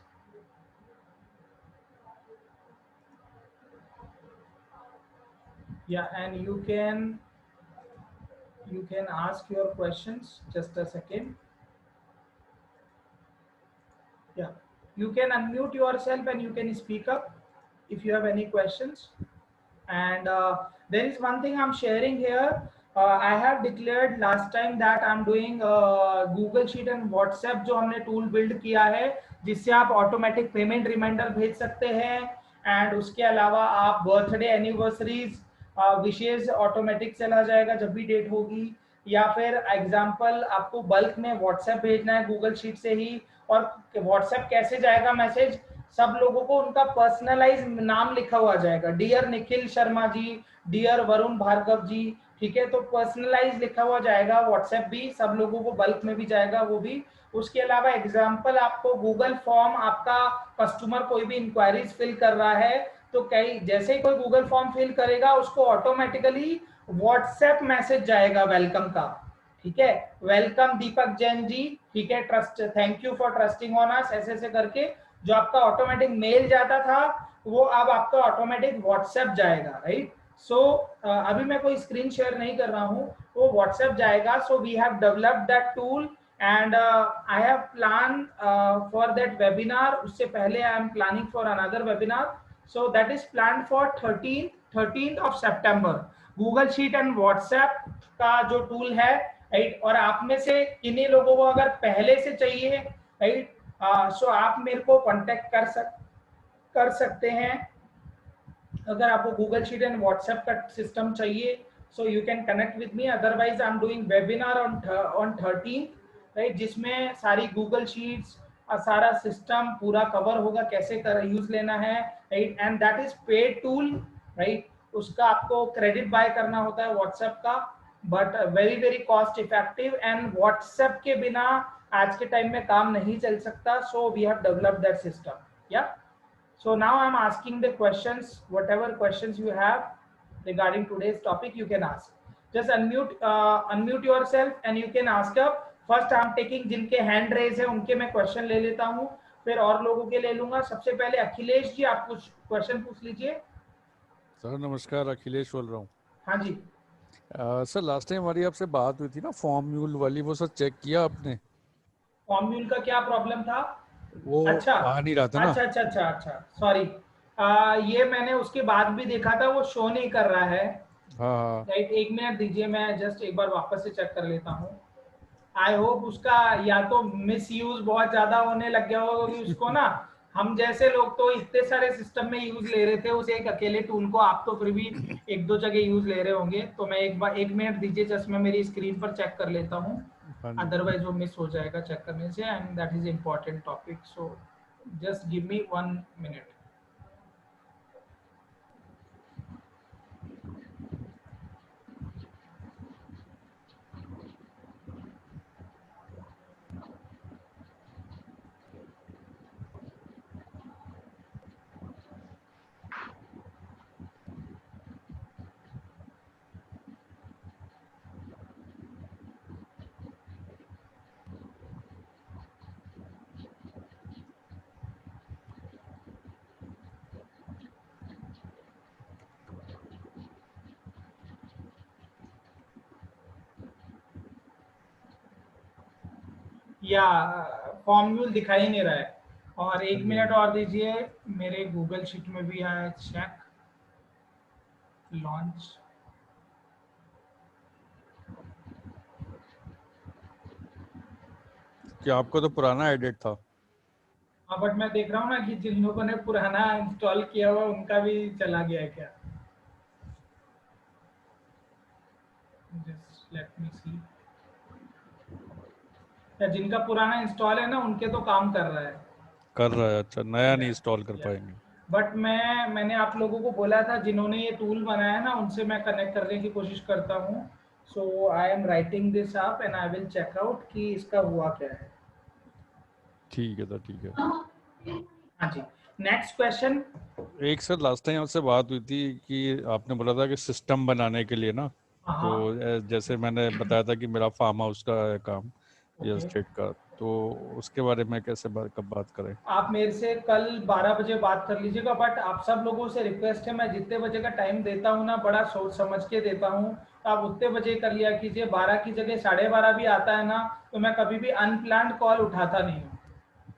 Yeah, and you can ask your questions. Just a second. Yeah, you can unmute yourself and you can speak up if you have any questions. And there is one thing I'm sharing here. I have declared last time that I'm doing Google Sheet and WhatsApp जो हमने tool build किया है जिससे आप automatic payment reminder भेज सकते हैं and उसके अलावा आप बर्थडे एनिवर्सरीज विशेष ऑटोमेटिक चला जाएगा जब भी डेट होगी, या फिर एग्जांपल आपको बल्क में व्हाट्सएप भेजना है गूगल शीट से ही, और व्हाट्सएप कैसे जाएगा मैसेज, सब लोगों को उनका पर्सनलाइज नाम लिखा हुआ जाएगा, डियर निखिल शर्मा जी, डियर वरुण भार्गव जी, ठीक है, तो पर्सनलाइज लिखा हुआ जाएगा व्हाट्सएप भी, सब लोगों को बल्क में भी जाएगा वो भी। उसके अलावा एग्जांपल आपको गूगल फॉर्म, आपका कस्टमर कोई भी इंक्वायरीज फिल कर रहा है तो कई जैसे ही कोई गूगल फॉर्म फिल करेगा उसको ऑटोमेटिकली व्हाट्सएप मैसेज जाएगा वेलकम का, ठीक है, वेलकम दीपक जैन जी, ठीक है, trust, thank you for trusting on us, ऐसे ऐसे करके जो आपका ऑटोमेटिक मेल जाता था वो अब आपका ऑटोमेटिक व्हाट्सएप जाएगा, राइट। सो अभी मैं कोई स्क्रीन शेयर नहीं कर रहा हूँ, वो व्हाट्सएप जाएगा। So we have developed that tool and I have plan for that webinar, उससे पहले I am planning for another webinar, so that is plan for 13th of September। Google sheet and WhatsApp का जो tool है, right, और आप में से किन्हीं लोगों को अगर पहले से चाहिए, राइट, सो आप मेरे को कांटेक्ट कर सकते हैं अगर आपको गूगल शीट एंड व्हाट्सएप का सिस्टम चाहिए, so you can connect with me. Otherwise I am doing webinar on 13th, right, जिसमें सारी गूगल शीट्स सारा सिस्टम पूरा कवर होगा, कैसे यूज लेना है, right, and that is paid tool, right, उसका आपको क्रेडिट बाय करना होता है व्हाट्सएप का, but very very cost effective, and WhatsApp के बिना आज के टाइम में काम नहीं चल सकता, so we have developed that system, yeah. So now I'm asking the questions, whatever questions you have regarding today's topic, you can ask. Just unmute yourself and you can ask up. First I'm taking जिनके hand raise है उनके मैं question ले लेता हूँ, फिर और लोगों के ले लूंगा। सबसे पहले अखिलेश जी, आप कुछ question पूछ लीजिए। सर नमस्कार, अखिलेश बोल रहा हूँ। हाँ जी। सर लास्ट टाइम हमारी आपसे बात हुई थी ना फॉर्म्यूल वाली, वो सर चेक किया आपने? फॉर्म्यूल का क्या प्रॉब्लम था? वो अच्छा आ नहीं रहा था ना। अच्छा सॉरी, ये मैंने उसके बाद भी देखा था, वो शो नहीं कर रहा है। हाँ राइट, एक मिनट दीजिए, मैं जस्ट एक बार वापस से चेक कर लेता हूँ। आई होप उसका या तो मिस यूज बहुत ज्यादा होने लग गया होगा, क्योंकि उसको ना हम जैसे लोग तो इतने सारे सिस्टम में यूज ले रहे थे उस एक अकेले टूल को, आप तो फिर भी एक दो जगह यूज ले रहे होंगे, तो मैं एक मिनट दीजिए, जस्ट मैं मेरी स्क्रीन पर चेक कर लेता हूँ, अदरवाइज वो मिस हो जाएगा चेक करने से, and that is important topic, so just give me 1 minute। या फॉर्म्यूल दिखाई नहीं रहा है, और 1 मिनट और दीजिए, मेरे गूगल शीट में भी है चेक लॉन्च। क्या आपको तो पुराना एडिट था? हाँ, बट मैं देख रहा हूँ ना कि जिन लोगों ने पुराना इंस्टॉल किया हुआ उनका भी चला गया है क्या। जस्ट लेट मी सी, जिनका पुराना इंस्टॉल है ना उनके तो काम कर रहा है। अच्छा, नया नहीं इंस्टॉल कर पाएंगे। बट मैंने आप लोगों को बोला था जिन्होंने ये टूल बनाया ना उनसे मैं कनेक्ट करने की कोशिश करता हूँ, so I am writing this up and I will check out कि इसका हुआ क्या है। ठीक है, ठीक है। हाँ जी, नेक्स्ट क्वेश्चन। एक सर लास्ट टाइम आपसे बात हुई थी कि आपने बोला था कि सिस्टम बनाने के लिए ना, तो जैसे मैंने बताया था कि मेरा फार्म हाउस का है काम, रियल एस्टेट का, तो उसके बारे में कैसे कब बात करें? आप मेरे से कल 12 बजे बात कर लीजिएगा, बट आप सब लोगों से रिक्वेस्ट है, मैं जितने बजे का टाइम देता हूँ ना बड़ा सोच समझ के देता हूँ, तो आप उतने बजे कर लिया कीजिए। 12 की जगह 12:30 भी आता है ना तो मैं कभी भी अनप्लान्ड कॉल उठाता नहीं हूँ,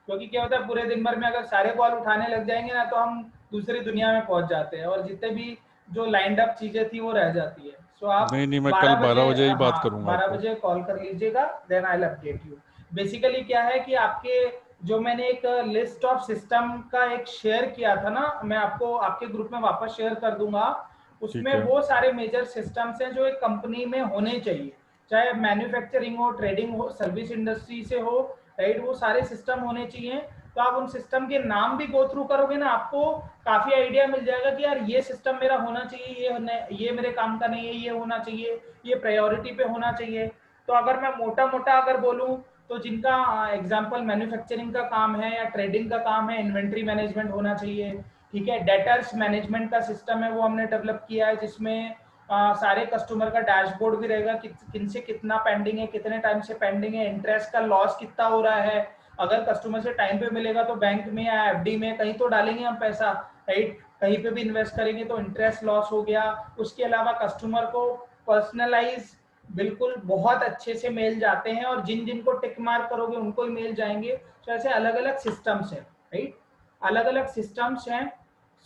क्योंकि क्या होता है पूरे दिन भर में अगर सारे कॉल उठाने लग जाएंगे ना तो हम दूसरी दुनिया में पहुंच जाते हैं, और जितने भी जो लाइंड अप चीजें थी वो रह जाती है। सो आप नहीं मैं कल 12 बजे ही बात करूंगा 12 आपको। बजे कॉल कर लीजिएगा, then I will update you. Basically क्या है कि आपके जो मैंने एक लिस्ट ऑफ सिस्टम का एक शेयर किया था ना, मैं आपको आपके ग्रुप में वापस शेयर कर दूंगा। ठीक उसमें है। वो सारे मेजर सिस्टम्स हैं जो एक कंपनी में होने चाहिए, चाहे मैन्युफैक्चरिंग हो, ट्रेडिंग हो, सर्विस इंडस्ट्री से हो, राइट, वो सारे सिस्टम होने चाहिए। तो आप उन सिस्टम के नाम भी गो थ्रू करोगे ना, आपको काफी आइडिया मिल जाएगा कि यार ये सिस्टम मेरा होना चाहिए, ये मेरे काम का नहीं है, ये होना चाहिए, ये प्रायोरिटी पे होना चाहिए। तो अगर मैं मोटा मोटा अगर बोलूं तो जिनका एग्जांपल मैन्युफैक्चरिंग का काम है या ट्रेडिंग का काम है, इन्वेंट्री मैनेजमेंट होना चाहिए, ठीक है। डेटर्स मैनेजमेंट का सिस्टम है वो हमने डेवलप किया है, जिसमें सारे कस्टमर का डैशबोर्ड भी रहेगा कि किन से कितना पेंडिंग है, कितने टाइम से पेंडिंग है, इंटरेस्ट का लॉस कितना हो रहा है, अगर कस्टमर से टाइम पे मिलेगा तो बैंक में या एफडी में कहीं तो डालेंगे हम पैसा, राइट, कहीं पे भी इन्वेस्ट करेंगे तो इंटरेस्ट लॉस हो गया। उसके अलावा कस्टमर को पर्सनलाइज बिल्कुल बहुत अच्छे से मेल जाते हैं, और जिन जिनको टिक मार्क करोगे उनको ही मेल जाएंगे। तो ऐसे अलग अलग सिस्टम्स हैं, राइट, अलग अलग सिस्टम्स हैं।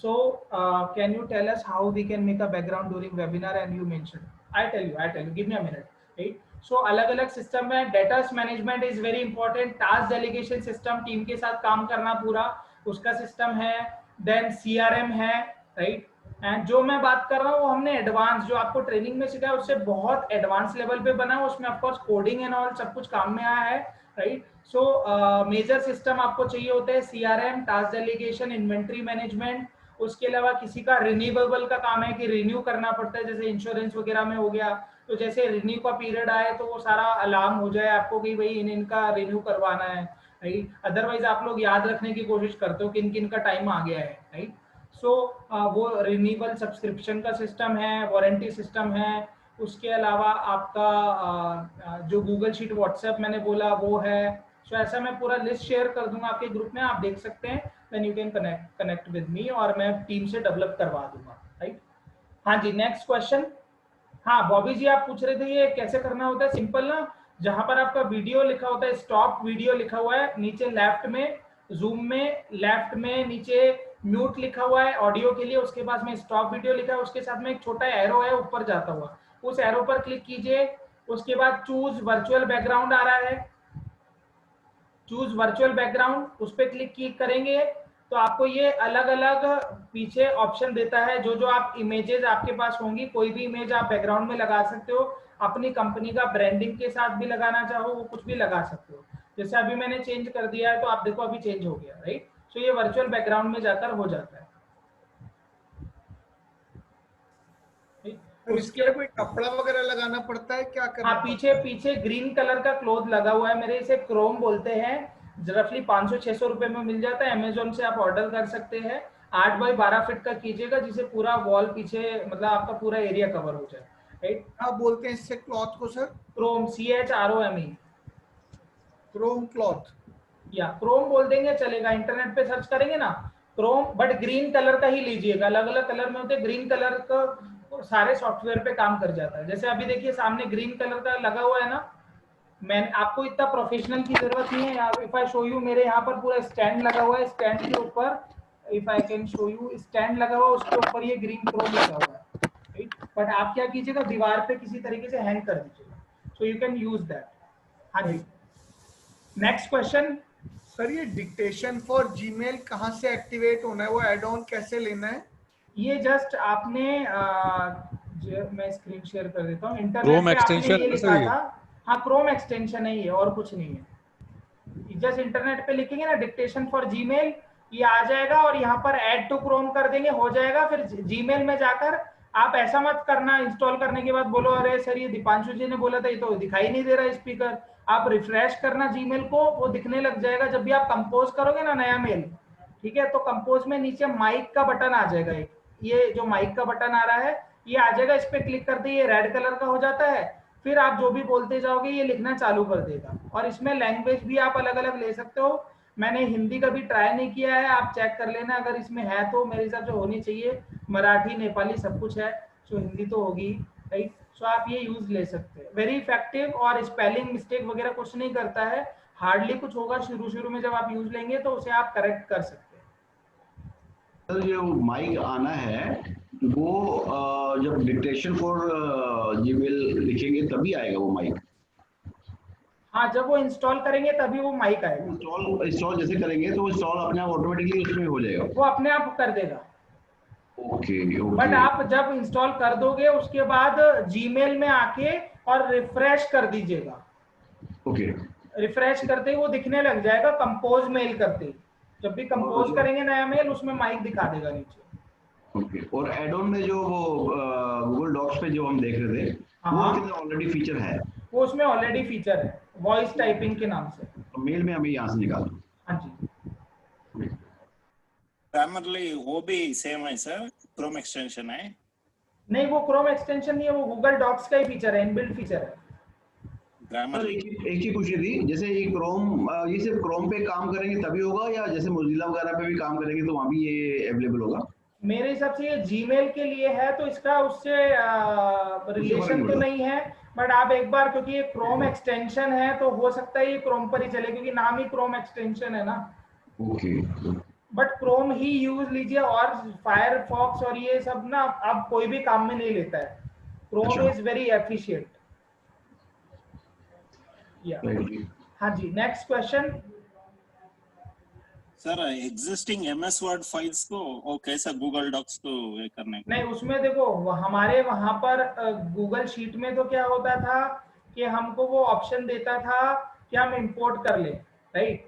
So can you tell us how we can make a background during webinar? And you mentioned, I tell you, give me a minute, right? So अलग अलग सिस्टम है। Datas management is very important, task delegation system, team के साथ काम करना पूरा, उसका system है। देन CRM है, राइट। एंड जो मैं बात कर रहा हूँ वो हमने एडवांस, जो आपको ट्रेनिंग में सिखाया उससे बहुत एडवांस लेवल पे बना है, उसमें ऑफकोर्स कोडिंग एंड ऑल सब कुछ काम में आया है, राइट। सो मेजर सिस्टम आपको चाहिए होते हैं CRM, task delegation, inventory management. उसके अलावा किसी का रिन्यूएबल का काम है कि रिन्यू करना पड़ता है, जैसे इंश्योरेंस वगैरह में हो गया, तो जैसे रिन्यू का पीरियड आए तो वो सारा अलार्म हो जाए आपको कि भाई इनका रिन्यू करवाना है, राइट। अदरवाइज आप लोग याद रखने की कोशिश करते हो किन किन का टाइम आ गया है, राइट। सो वो रिन्यूएबल सब्सक्रिप्शन का सिस्टम है, वारंटी सिस्टम है। उसके अलावा आपका जो गूगल शीट, व्हाट्सएप मैंने बोला वो है। सो ऐसा मैं पूरा लिस्ट शेयर कर दूंगा आपके ग्रुप में, आप देख सकते हैं, then you can connect with me, और मैं टीम से डेवलप करवा दूंगा, राइट। हाँ जी, नेक्स्ट क्वेश्चन। हाँ बॉबी जी, आप पूछ रहे थे ये कैसे करना होता है। सिंपल ना, जहां पर आपका वीडियो लिखा होता है, स्टॉप वीडियो लिखा हुआ है, नीचे लेफ्ट में, जूम में लेफ्ट में नीचे म्यूट लिखा हुआ है ऑडियो के लिए, उसके पास में स्टॉप वीडियो लिखा है, उसके साथ में एक छोटा एरो है ऊपर जाता हुआ, उस एरो पर क्लिक कीजिए। उसके बाद चूज वर्चुअल बैकग्राउंड आ रहा है, चूज वर्चुअल बैकग्राउंड, उस पर क्लिक करेंगे तो आपको ये अलग अलग पीछे ऑप्शन देता है। जो जो आप इमेजेस आपके पास होंगी, कोई भी इमेज आप बैकग्राउंड में लगा सकते हो, अपनी कंपनी का ब्रांडिंग के साथ भी लगाना चाहो वो कुछ भी लगा सकते हो। जैसे अभी मैंने चेंज कर दिया है तो आप देखो अभी चेंज हो गया, राइट। सो ये वर्चुअल बैकग्राउंड में जाकर हो जाता है। तो इसके कोई कपड़ा वगैरह लगाना पड़ता है, क्या करना हाँ, पीछे ग्रीन कलर का क्लॉथ लगा हुआ है मेरे, इसे क्रोम बोलते हैं। रफली 500-600 रुपए में मिल जाता है, अमेजोन से आप ऑर्डर कर सकते हैं। 8 बाई 12 फीट का कीजिएगा, जिसे पूरा वॉल पीछे, मतलब आपका पूरा एरिया कवर हो जाए, राइट। क्या बोलते हैं इससे क्लॉथ को sir? Chrome, CHROME, Chrome cloth, या क्रोम बोल देंगे चलेगा, इंटरनेट पे सर्च करेंगे ना क्रोम, बट ग्रीन कलर का ही लीजिएगा, अलग अलग कलर में होते हैं। ग्रीन कलर का सारे सॉफ्टवेयर पे काम कर जाता है। जैसे अभी देखिए सामने ग्रीन कलर का लगा हुआ है ना, मैं आपको इतना प्रोफेशनल की जरूरत नहीं है। इफ आई शो यू, मेरे यहाँ पर पूरा स्टैंड लगा हुआ है, स्टैंड के ऊपर if I can show you, stand लगा हुआ है, उसके ऊपर ये ग्रीन क्रोम लगा हुआ है, राइट। बट आप क्या कीजिएगा, दीवार पे किसी तरीके से हैंग कर दीजिएगा, so you can use that. हाँ जी, नेक्स्ट क्वेश्चन। सर ये डिक्टेशन फॉर जीमेल कहाँ से एक्टिवेट होना है, वो एड ऑन कैसे लेना है? ये जस्ट आपने मैं स्क्रीन शेयर कर देता हूँ, इंटरनेट क्रोम पे आपने एक्सटेंशन ये है लिखा सर ये? था। हाँ, क्रोम एक्सटेंशन है ये, और कुछ नहीं है। जस्ट इंटरनेट पे लिखेंगे ना डिक्टेशन फॉर जीमेल, ये आ जाएगा, और यहाँ पर ऐड टू क्रोम कर देंगे, हो जाएगा। फिर जीमेल में जाकर आप ऐसा मत करना, इंस्टॉल करने के बाद बोलो अरे सर ये दीपांशु जी ने बोला था, ये तो दिखाई नहीं दे रहा स्पीकर। आप रिफ्रेश करना जीमेल को, वो दिखने लग जाएगा। जब भी आप कंपोज करोगे ना नया मेल, ठीक है, तो कंपोज में नीचे माइक का बटन आ जाएगा एक, ये जो माइक का बटन आ रहा है ये आ जाएगा, इस पे क्लिक करते ही ये रेड कलर का हो जाता है। फिर आप जो भी बोलते जाओगे ये लिखना चालू कर देगा, और इसमें लैंग्वेज भी आप अलग अलग ले सकते हो। मैंने हिंदी कभी ट्राई नहीं किया है, आप चेक कर लेना अगर इसमें है तो, मेरे हिसाब से होनी चाहिए। मराठी, नेपाली सब कुछ है, सो हिंदी तो होगी, राइट। सो आप ये यूज ले सकते हैं, वेरी इफेक्टिव, और स्पेलिंग मिस्टेक वगैरह कुछ नहीं करता है, हार्डली कुछ होगा। शुरू में जब आप यूज लेंगे तो उसे आप करेक्ट कर सकते हैं। सर जो माइक आना है वो जब डिक्टेशन फॉर जीमेल लिखेंगे तभी आएगा वो माइक? हाँ, जब वो इंस्टॉल करेंगे तभी वो माइक आएगा। इंस्टॉल जैसे करेंगे तो वो इंस्टॉल अपने आप ऑटोमेटिकली उसमें हो जाएगा? वो अपने आप कर देगा। ओके बट आप जब इंस्टॉल कर दोगे उसके बाद जीमेल में आके और रिफ्रेश कर दीजिएगा। ओके। रिफ्रेश करते ही वो दिखने लग जाएगा, कंपोज मेल करते ही। जब भी कंपोज करेंगे नया मेल, उसमें माइक दिखा देगा नीचे। ओके। और एड ऑन में जो वो गूगल डॉक्स पे जो हम देख रहे थे, वो कितना ऑलरेडी फीचर है? वो उसमें ऑलरेडी फीचर है, वॉइस टाइपिंग के नाम से। तो मेल में हमें यहाँ से निकालना। हाँ जी। प्राइमरली वो भी सेम है सर, क्रोम एक्सटेंशन है? नहीं, वो क्रोम एक्सटेंशन नहीं है, वो गूगल डॉक्स का ही फीचर है, इनबिल्ट फीचर है। एक चीज पूछ रही थी, जैसे ये क्रोम, ये सिर्फ क्रोम पे काम करेंगे तभी होगा, या जैसे मोजिला वगैरह पे भी काम करेंगे तो वहाँ भी ये अवेलेबल होगा? मेरे हिसाब से ये जीमेल के लिए है, तो इसका उससे रिलेशन तो नहीं है। बट आप एक बार, क्योंकि ये क्रोम एक्सटेंशन है तो हो सकता है ये क्रोम पर ही चले, क्योंकि नाम ही क्रोम एक्सटेंशन है ना। Okay. But Chrome he use लीजिए, और फायरफॉक्स और ये सब ना अब कोई भी काम में नहीं लेता है। Chrome is very efficient. हाँ जी, next question. Sir existing MS Word files को वो कैसा गूगल डॉक्स को ये करने को? नहीं, उसमें देखो हमारे वहां पर गूगल शीट में तो क्या होता था कि हमको वो ऑप्शन देता था कि हम इंपोर्ट कर लें, राइट?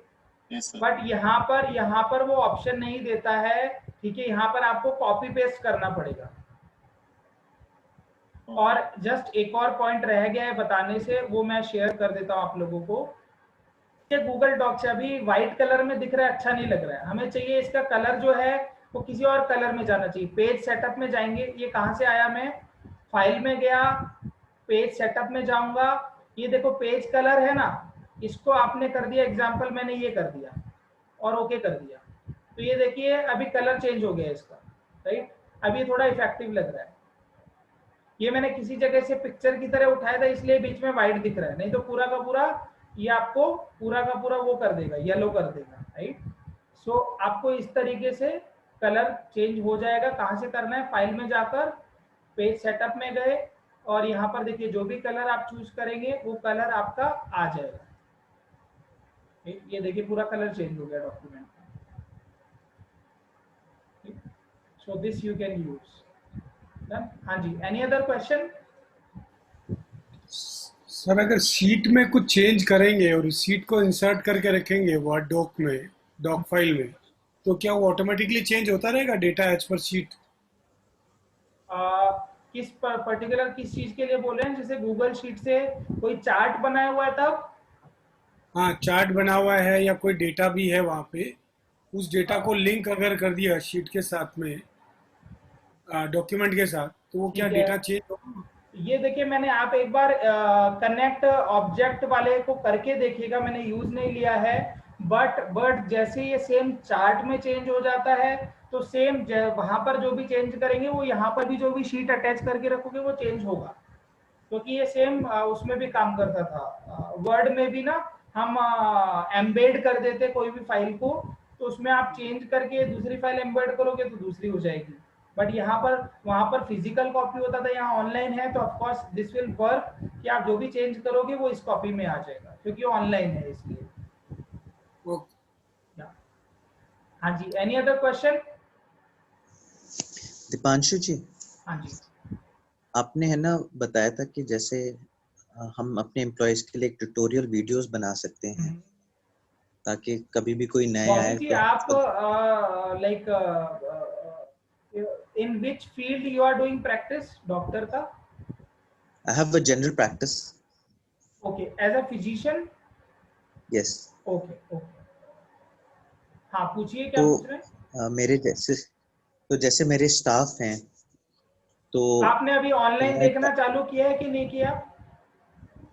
बट यहाँ पर वो ऑप्शन नहीं देता है, ठीक है। यहाँ पर आपको कॉपी पेस्ट करना पड़ेगा। और जस्ट एक और पॉइंट रह गया है बताने से, वो मैं शेयर कर देता हूँ आप लोगों को। गूगल डॉक्स अभी व्हाइट कलर में दिख रहा है, अच्छा नहीं लग रहा है। हमें चाहिए इसका कलर जो है वो किसी और कलर में जाना चाहिए। पेज सेटअप में जाएंगे, ये कहाँ से आया, मैं फाइल में गया, पेज सेटअप में जाऊंगा, ये देखो पेज कलर है ना, इसको आपने कर दिया एग्जाम्पल, मैंने ये कर दिया और ओके कर दिया, तो ये देखिए अभी कलर चेंज हो गया इसका, राइट? अब ये थोड़ा इफेक्टिव लग रहा है। ये मैंने किसी जगह से पिक्चर की तरह उठाया था, इसलिए बीच में व्हाइट दिख रहा है, नहीं तो पूरा का पूरा ये आपको पूरा का पूरा वो कर देगा, येलो कर देगा, राइट? सो आपको इस तरीके से कलर चेंज हो जाएगा। कहाँ से करना है, फाइल में जाकर पेज सेटअप में गए और यहाँ पर देखिए जो भी कलर आप चूज करेंगे वो कलर आपका आ जाएगा। ये देखिए पूरा कलर चेंज हो गया document. So this you can use. हाँ जी, एनी अदर क्वेश्चन? सर अगर शीट में कुछ चेंज करेंगे और इस शीट को इंसर्ट करके रखेंगे वर्ड डॉक में, डॉक फाइल में, तो क्या वो ऑटोमेटिकली चेंज होता रहेगा डेटा एज पर शीट? किस पर्टिकुलर किस चीज के लिए बोल रहे हैं? जैसे गूगल शीट से कोई चार्ट बनाया हुआ है तब? हाँ, चार्ट बना हुआ है या कोई डेटा भी है वहाँ पे, उस डेटा को लिंक अगर कर दिया शीट के साथ में, डॉक्यूमेंट के साथ, तो वो क्या डेटा चेंज होगा? ये देखिए मैंने, आप एक बार कनेक्ट ऑब्जेक्ट वाले को करके देखिएगा, मैंने यूज नहीं लिया है। बट जैसे ये सेम चार्ट में चेंज हो जाता है तो सेम वहां पर जो भी चेंज करेंगे वो यहाँ पर भी जो भी शीट अटैच करके रखोगे वो चेंज होगा, क्योंकि ये सेम उसमें भी काम करता था। वर्ड में भी ना हम एम्बेड कर देते कोई भी फाइल को, तो उसमें आप चेंज करके दूसरी फाइल एम्बेड करोगे तो दूसरी हो जाएगी। बट यहाँ पर वहां पर फिजिकल कॉपी होता था, यहाँ ऑनलाइन है, तो ऑफकोर्स दिस विल वर्क कि आप जो भी चेंज करोगे वो इस कॉपी में आ जाएगा, क्योंकि ऑनलाइन है इसलिए। हाँ जी, एनी अदर क्वेश्चन? दीपांशु जी, हाँ जी, आपने है ना बताया था कि जैसे हम अपने एम्प्लॉयज के लिए एक ट्यूटोरियल वीडियोस बना सकते हैं ताकि कभी भी कोई नया आए तो आप like in which field you are doing practice, doctor का? I have a general practice. Okay, as a physician? Yes. Okay. हाँ, पूछिए क्या पूछ रहे हैं? मेरे जैसे मेरे स्टाफ हैं, तो आपने अभी ऑनलाइन देखना चालू किया है कि नहीं किया?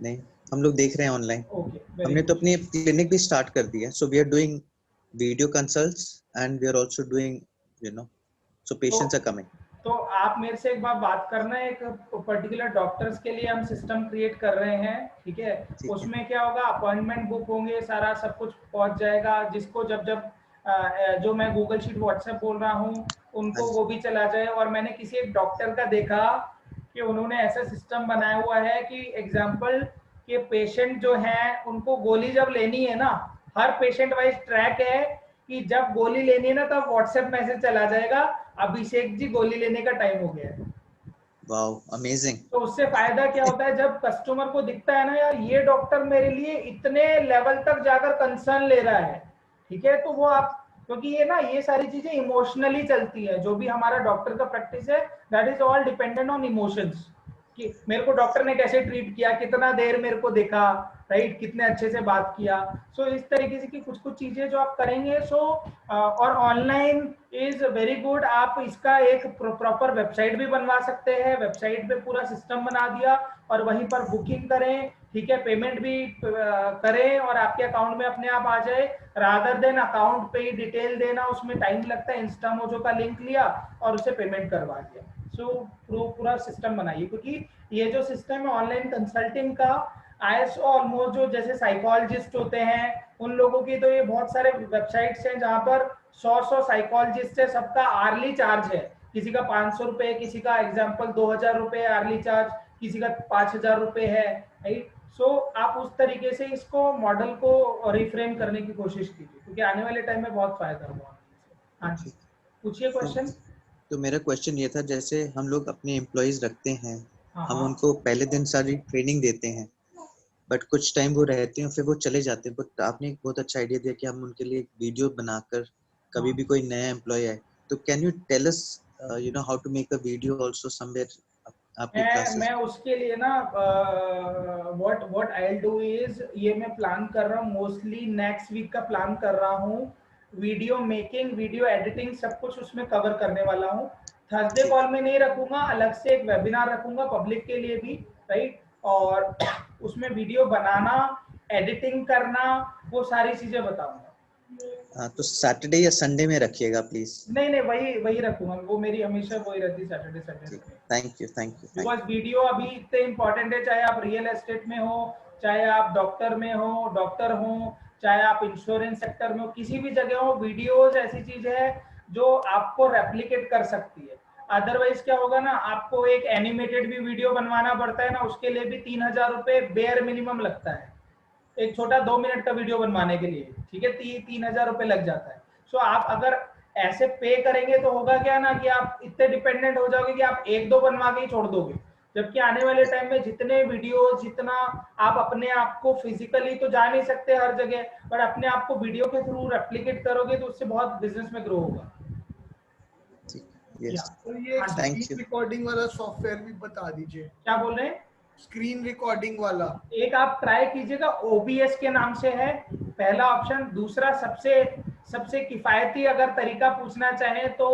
नहीं, हम लोग देख रहे हैं ऑनलाइन। Okay, हमने तो अपनी क्लिनिक भी स्टार्ट कर दी है, so we are doing video consults and we are also doing, so patients are coming. तो आप मेरे से एक बात करना है, एक पर्टिकुलर डॉक्टर्स के लिए हम सिस्टम क्रिएट कर रहे हैं, ठीक है? उसमें क्या होगा, अपॉइंटमेंट बुक होंगे, सारा सब कुछ पहुंच जाएगा, जिसको जब जो मैं गूगल शीट व्हाट्सएप बोल रहा हूँ उनको वो भी चला जाए। और मैंने किसी एक डॉक्टर का देखा कि उन्होंने ऐसा सिस्टम बनाया हुआ है कि एग्जाम्पल के पेशेंट जो हैं उनको गोली जब लेनी है ना, हर पेशेंट वाइज ट्रैक है कि जब गोली लेनी है ना तब व्हाट्सएप मैसेज चला जाएगा, अभिषेक जी गोली लेने का टाइम हो गया है। Wow, amazing. तो उससे फायदा क्या होता है, जब कस्टमर को दिखता है ना यार ये डॉक्टर मेरे लिए इतने लेवल तक जाकर कंसर्न ले रहा है, ठीक है, तो वो आप, क्योंकि ये ना ये सारी चीजें इमोशनली चलती है, जो भी हमारा डॉक्टर का प्रैक्टिस है that is all dependent on emotions, कि मेरे को डॉक्टर ने कैसे ट्रीट किया, कितना देर मेरे को देखा, राइट, कितने अच्छे से बात किया। सो इस तरीके से की कुछ कुछ चीजें जो आप करेंगे, सो और ऑनलाइन इज वेरी गुड। आप इसका एक प्रॉपर वेबसाइट भी बनवा सकते हैं, वेबसाइट पे पूरा सिस्टम बना दिया और वहीं पर बुकिंग करें, ठीक है, पेमेंट भी करें और आपके अकाउंट में अपने आप आ जाए, रादर देन अकाउंट पे ही डिटेल देना, उसमें टाइम लगता है। इंस्टामोजो का लिंक लिया और उसे पेमेंट करवा दिया। सो पूरा सिस्टम बनाइए, क्योंकि ये जो सिस्टम है ऑनलाइन कंसल्टिंग का, आईएसओ ऑलमोस्ट जो जैसे साइकोलॉजिस्ट होते हैं उन लोगों की, तो ये बहुत सारे वेबसाइट्स हैं जहां पर 100 साइकोलॉजिस्ट है, सबका आर्ली चार्ज है, किसी का 500 रुपए, किसी का एग्जाम्पल 2000 रुपए आर्ली चार्ज, किसी का 5000 रुपए है, राइट। सो आप उस तरीके से इसको मॉडल को रिफ्रेम करने की कोशिश कीजिए, क्योंकि आने वाले टाइम में बहुत फायदा होगा। हाँ जी, पूछिए क्वेश्चन। तो मेरा क्वेश्चन ये था, जैसे हम लोग अपने एम्प्लॉइज रखते हैं, हम हाँ। उनको पहले दिन सारी ट्रेनिंग देते हैं, बट कुछ टाइम वो रहते हैं फिर वो चले जाते हैं, बट आपने एक बहुत अच्छा आइडिया दिया कि हम उनके लिए एक वीडियो बनाकर, कभी भी कोई नया एम्प्लॉय आए तो can you tell us you know how to make a video also somewhere आपकी क्लासेस? मैं उसके लिए ना what I will do is, ये मैं प्लान कर रहा हूँ, मोस्टली नेक्स्ट वीक का प्लान कर रहा हूँ, वीडियो मेकिंग, वीडियो एडिटिंग सब कुछ उसमें कवर करने वाला हूँ। थर्सडे कॉल में नहीं रखूंगा, अलग से एक वेबिनार रखूंगा पब्लिक के लिए भी, राइट, और उसमें वीडियो बनाना, एडिटिंग करना, वो सारी चीजें बताऊंगा। हाँ, तो सैटरडे या संडे में रखिएगा प्लीज। नहीं वही रखूंगा, वो मेरी हमेशा वही रहती है, Saturday Sunday. Thank you. Because video अभी इतने इम्पोर्टेंट है, चाहे आप रियल एस्टेट में हो, चाहे आप डॉक्टर हो, चाहे आप इंश्योरेंस सेक्टर में हो, किसी भी जगह हो, वीडियोस ऐसी चीज है जो आपको रेप्लिकेट कर सकती है। अदरवाइज क्या होगा ना, आपको एक एनिमेटेड भी वीडियो बनवाना पड़ता है ना, उसके लिए भी 3000 रुपए बेयर मिनिमम लगता है, एक छोटा 2 मिनट का वीडियो बनवाने के लिए, ठीक है, 3000 रुपए लग जाता है। सो आप अगर ऐसे पे करेंगे तो होगा क्या ना कि आप इतने डिपेंडेंट हो जाओगे कि आप 1-2 बनवा के ही छोड़ दोगे, जबकि आने वाले टाइम में जितने वीडियोस, जितना आप अपने आप को फिजिकली तो जा नहीं सकते हर जगह, बट अपने आप को वीडियो के थ्रू रेप्लिकेट करोगे तो उससे बहुत बिजनेस में ग्रो होगा। यस, तो ये थैंक यू। स्क्रीन रिकॉर्डिंग वाला सॉफ्टवेयर भी बता दीजिए। क्या बोल रहे हैं? स्क्रीन रिकॉर्डिंग वाला एक आप ट्राई कीजिएगा, OBS के नाम से है, पहला ऑप्शन। दूसरा सबसे किफायती अगर तरीका पूछना चाहें तो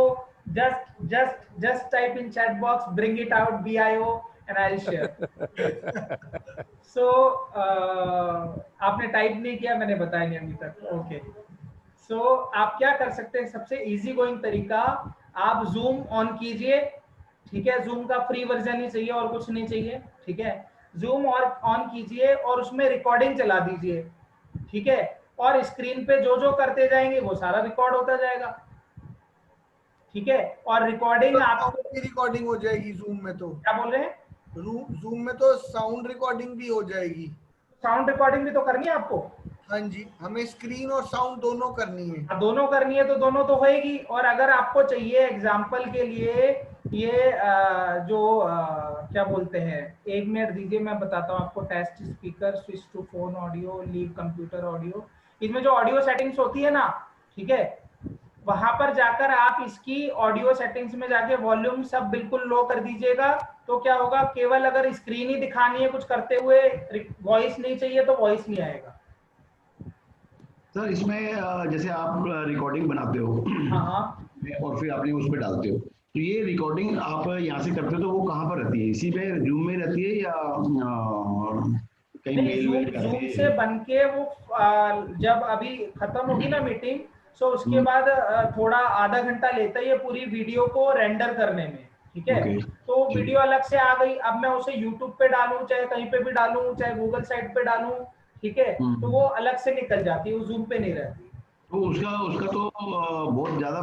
just type in chat box, bring it out BIO and I'll share. So आपने टाइप नहीं किया, मैंने बताया नहीं अभी तक। ओके, सो आप क्या कर सकते हैं, सबसे इजी गोइंग तरीका, आप जूम ऑन कीजिए, ठीक है, जूम का फ्री वर्जन ही चाहिए और कुछ नहीं चाहिए, ठीक है, जूम और ऑन कीजिए और उसमें रिकॉर्डिंग चला दीजिए, ठीक है, और स्क्रीन पे जो जो करते जाएंगे वो सारा रिकॉर्ड होता जाएगा, ठीक है, और रिकॉर्डिंग आपको रिकॉर्डिंग हो जाएगी जूम में। तो क्या बोल रहे हैं? जूम में तो साउंड रिकॉर्डिंग भी हो जाएगी। साउंड रिकॉर्डिंग भी तो करनी है आपको? हाँ जी, हमें स्क्रीन और साउंड दोनों करनी है। दोनों करनी है तो दोनों तो होएगी। और अगर आपको चाहिए एग्जांपल के लिए ये क्या बोलते हैं, 1 मिनट दीजिए, मैं बताता हूँ आपको। Test speaker, switch to phone audio, leave computer audio, इसमें जो ऑडियो सेटिंग्स होती है ना, ठीक है, वहां पर जाकर आप इसकी ऑडियो सेटिंग्स में जाके वॉल्यूम सब बिल्कुल लो कर दीजिएगा। तो क्या होगा, केवल अगर स्क्रीन ही दिखानी है कुछ करते हुए, वॉइस नहीं चाहिए तो वॉइस नहीं आएगा। सर इसमें जैसे आप रिकॉर्डिंग बनाते हो और फिर आपने उस पर डालते हो, तो ये रिकॉर्डिंग आप यहाँ से करते हो तो वो कहाँ पर रहती है, इसी पे जूम में रहती है या कहीं मेल जूम से बन के वो जब अभी खत्म होगी ना मीटिंग, सो उसके बाद थोड़ा आधा घंटा लेता है ये पूरी वीडियो को रेंडर करने में, ठीक है। तो वीडियो अलग से आ गई, अब मैं उसे यूट्यूब पे डालूं, चाहे कहीं पे भी डालूं, चाहे गूगल साइट पे डालूं, ठीक है, तो वो अलग से निकल जाती है, वो जूम पे नहीं रहती। तो उसका तो बहुत ज्यादा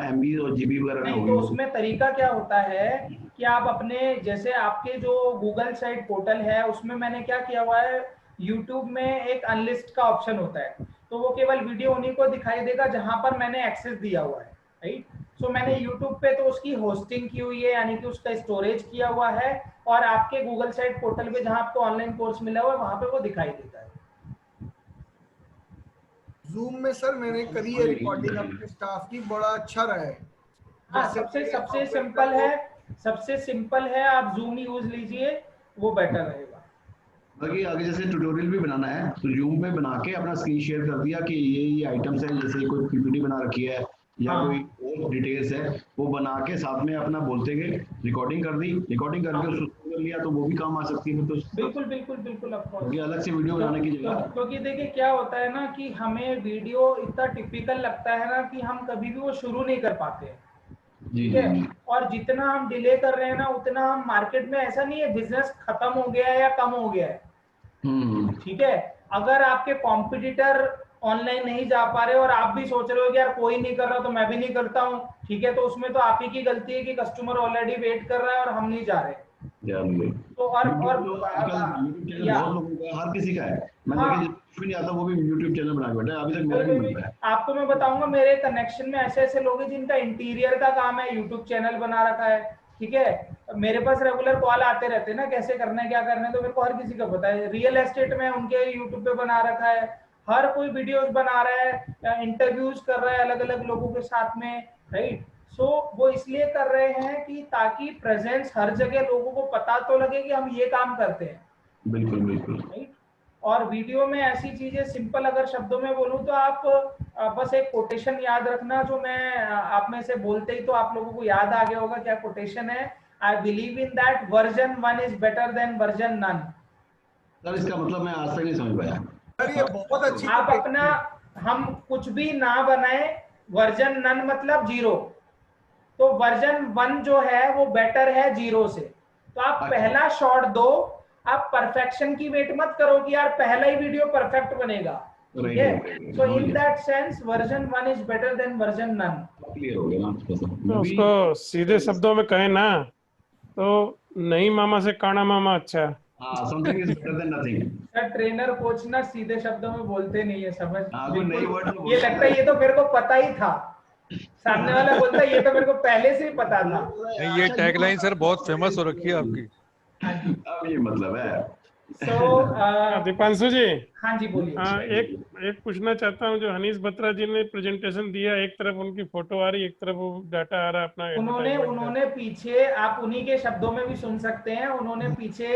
MB और GB वगैरह नहीं, होगी तो वो। उसमें तरीका क्या होता है कि आप अपने जैसे आपके जो गूगल साइट पोर्टल है उसमें मैंने क्या किया हुआ है, यूट्यूब में एक अनलिस्ट का ऑप्शन होता है, तो वो केवल वीडियो उन्हीं को दिखाई देगा जहां पर मैंने एक्सेस दिया हुआ है, राइट। सो मैंने यूट्यूब पे तो उसकी होस्टिंग की हुई है, यानी कि उसका स्टोरेज किया हुआ है, और आपके गूगल साइट पोर्टल पे जहां आपको ऑनलाइन कोर्स मिला हुआ है वहां पे वो दिखाई देता है। जूम में सर मैंने करी है रिकॉर्डिंग अपने स्टाफ की, बड़ा अच्छा रहा है। हाँ, जैसे सबसे मेरे सबसे operator सिंपल को- है, सबसे सिंपल है, आप जूम यूज लीजिए, वो बेटर रहेगा। बाकी आगे जैसे ट्यूटोरियल भी बनाना है तो जूम पे बना के अपना स्क्रीन शेयर कर दिया कि ये आइटम्स है, जैसे कोई PPT बना रखी है या हाँ। कोई और डिटेल्स है, वो बना के साथ में अपना बोलते गए, रिकॉर्डिंग कर दी, रिकॉर्डिंग करके हाँ। उसको कर लिया तो वो भी काम आ सकती है फिर तो। बिल्कुल बिल्कुल बिल्कुल, ऑफ कोर्स। क्योंकि अलग से वीडियो बनाने की जगह। क्योंकि देखिए क्या होता है ना कि हमें वीडियो इतना टिपिकल लगता है ना कि हम कभी भी वो शुरू नहीं कर पाते हैं, जी ठीक है। और जितना हम डिले कर रहे हैं ना उतना हम मार्केट में, ऐसा नहीं है बिजनेस खत्म हो गया है या कम हो गया है, ठीक है। अगर आपके कॉम्पिटिटर ऑनलाइन नहीं जा पा रहे और आप भी सोच रहे हो कि यार कोई नहीं कर रहा तो मैं भी नहीं करता हूँ, ठीक है, तो उसमें तो आप ही की गलती है कि कस्टमर ऑलरेडी वेट कर रहा है और हम नहीं जा रहे। तो और यूट्यूब या बहुत लोगों का, हर किसी का है। मैंने हाँ। देखा कुछ भी नहीं आता वो भी यूट्यूब चैनल बना के बैठा है, अभी तक मेरा भी नहीं बनता है। आपको मैं बताऊंगा, मेरे कनेक्शन में ऐसे ऐसे लोग हैं जिनका इंटीरियर का काम है, यूट्यूब चैनल बना रखा है, ठीक है। मेरे पास रेगुलर कॉल आते रहते हैं ना, कैसे करना है क्या करना है, तो मेरे को हर किसी का पता है। रियल एस्टेट में उनके यूट्यूब पे बना रखा है, हर कोई वीडियोस बना रहा है, इंटरव्यूज कर रहा है अलग अलग लोगों के साथ में, राइट। सो वो इसलिए कर रहे हैं कि ताकि प्रेजेंस हर जगह, लोगों को पता तो लगे कि हम ये काम करते हैं। बिल्कुल बिल्कुल। राइट। और वीडियो में ऐसी चीजें सिंपल, अगर शब्दों में बोलूं तो आप बस एक कोटेशन याद रखना, जो मैं आप में से बोलते ही तो आप लोगों को याद आ गया होगा। क्या कोटेशन है? I believe in that version 1 is better than version none. Sir इसका मतलब मैं आज तक नहीं समझ पाया। सर ये बहुत अच्छी आप अपना, हम कुछ भी ना बनाए, वर्जन नन मतलब 0, तो वर्जन 1 जो है वो बेटर है 0 से। तो आप पहला शॉट दो, आप परफेक्शन की वेट मत करो कि यार पहला ही वीडियो परफेक्ट बनेगा, ठीक है। So in that sense version 1 is better than version none. Clear हो गया ना? तो उसको सीधे शब्दों में कहें ना तो नहीं मामा से काना मामा अच्छा है। Something is better then nothing. Sir trainer coach ना सीधे शब्दों में बोलते नहीं है, समझ। कोई नई वर्ड ये लगता है ये तो मेरे को पता ही था, सामने वाला बोलता है ये तो मेरे को पहले से ही पता था। ये टैगलाइन सर बहुत फेमस हो रखी है आपकी। अब ये मतलब है। दीपांशु जी। हाँ जी बोलिए। एक पूछना चाहता हूँ, जो हनीश बत्रा जी ने प्रेजेंटेशन दिया, एक तरफ उनकी फोटो आ रही, एक तरफ वो डाटा आ रहा अपना। उन्होंने पीछे, आप उन्हीं के शब्दों में भी सुन सकते हैं, उन्होंने पीछे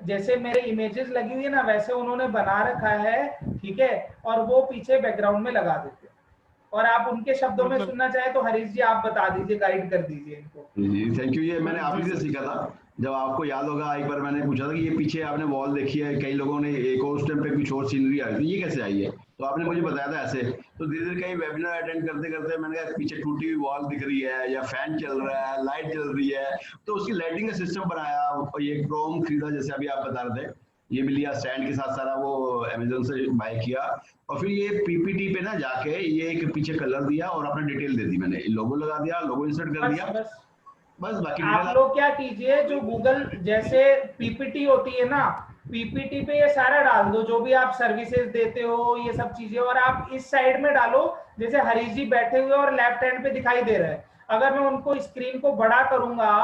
जैसे मेरे इमेजेस लगी हुई है ना वैसे उन्होंने बना रखा है, ठीक है, और वो पीछे बैकग्राउंड में लगा देते हैं। और आप उनके शब्दों में सुनना चाहे तो हरीश जी आप बता दीजिए, गाइड कर दीजिए इनको। जी थैंक यू। ये मैंने आप ही से सीखा था। जब आपको याद होगा एक बार मैंने पूछा था कि ये पीछे आपने वॉल देखी है, कई लोगों ने एक और टाइम पे कुछ और सीनरी आ रही थी, ये कैसे आई है, तो आपने मुझे बताया था ऐसे। तो धीरे धीरे कई वेबिनार अटेंड करते करते मैंने कहा पीछे टूटी हुई वॉल दिख रही है या फैन चल रहा है, लाइट चल रही है, तो उसकी लाइटिंग का सिस्टम बनाया। और ये क्रोम खरीदा जैसे अभी आप बता रहे थे, ये भी लिया स्टैंड के साथ, सारा वो अमेजोन से बाय किया। और फिर ये PPT पे ना जाके ये एक पीछे कलर दिया और अपना डिटेल दे दी, मैंने लोगो लगा दिया, लोगो इंसर्ट कर दिया, बस बाकी आप लोग क्या कीजिए, जो गूगल जैसे PPT होती है ना, PPT पे ये सारा डाल दो जो भी आप सर्विसेज देते हो, ये सब चीजें, और आप इस साइड में डालो जैसे हरीश जी बैठे हुए और लेफ्ट हैंड पे दिखाई दे रहा है। अगर मैं उनको स्क्रीन को बड़ा करूंगा,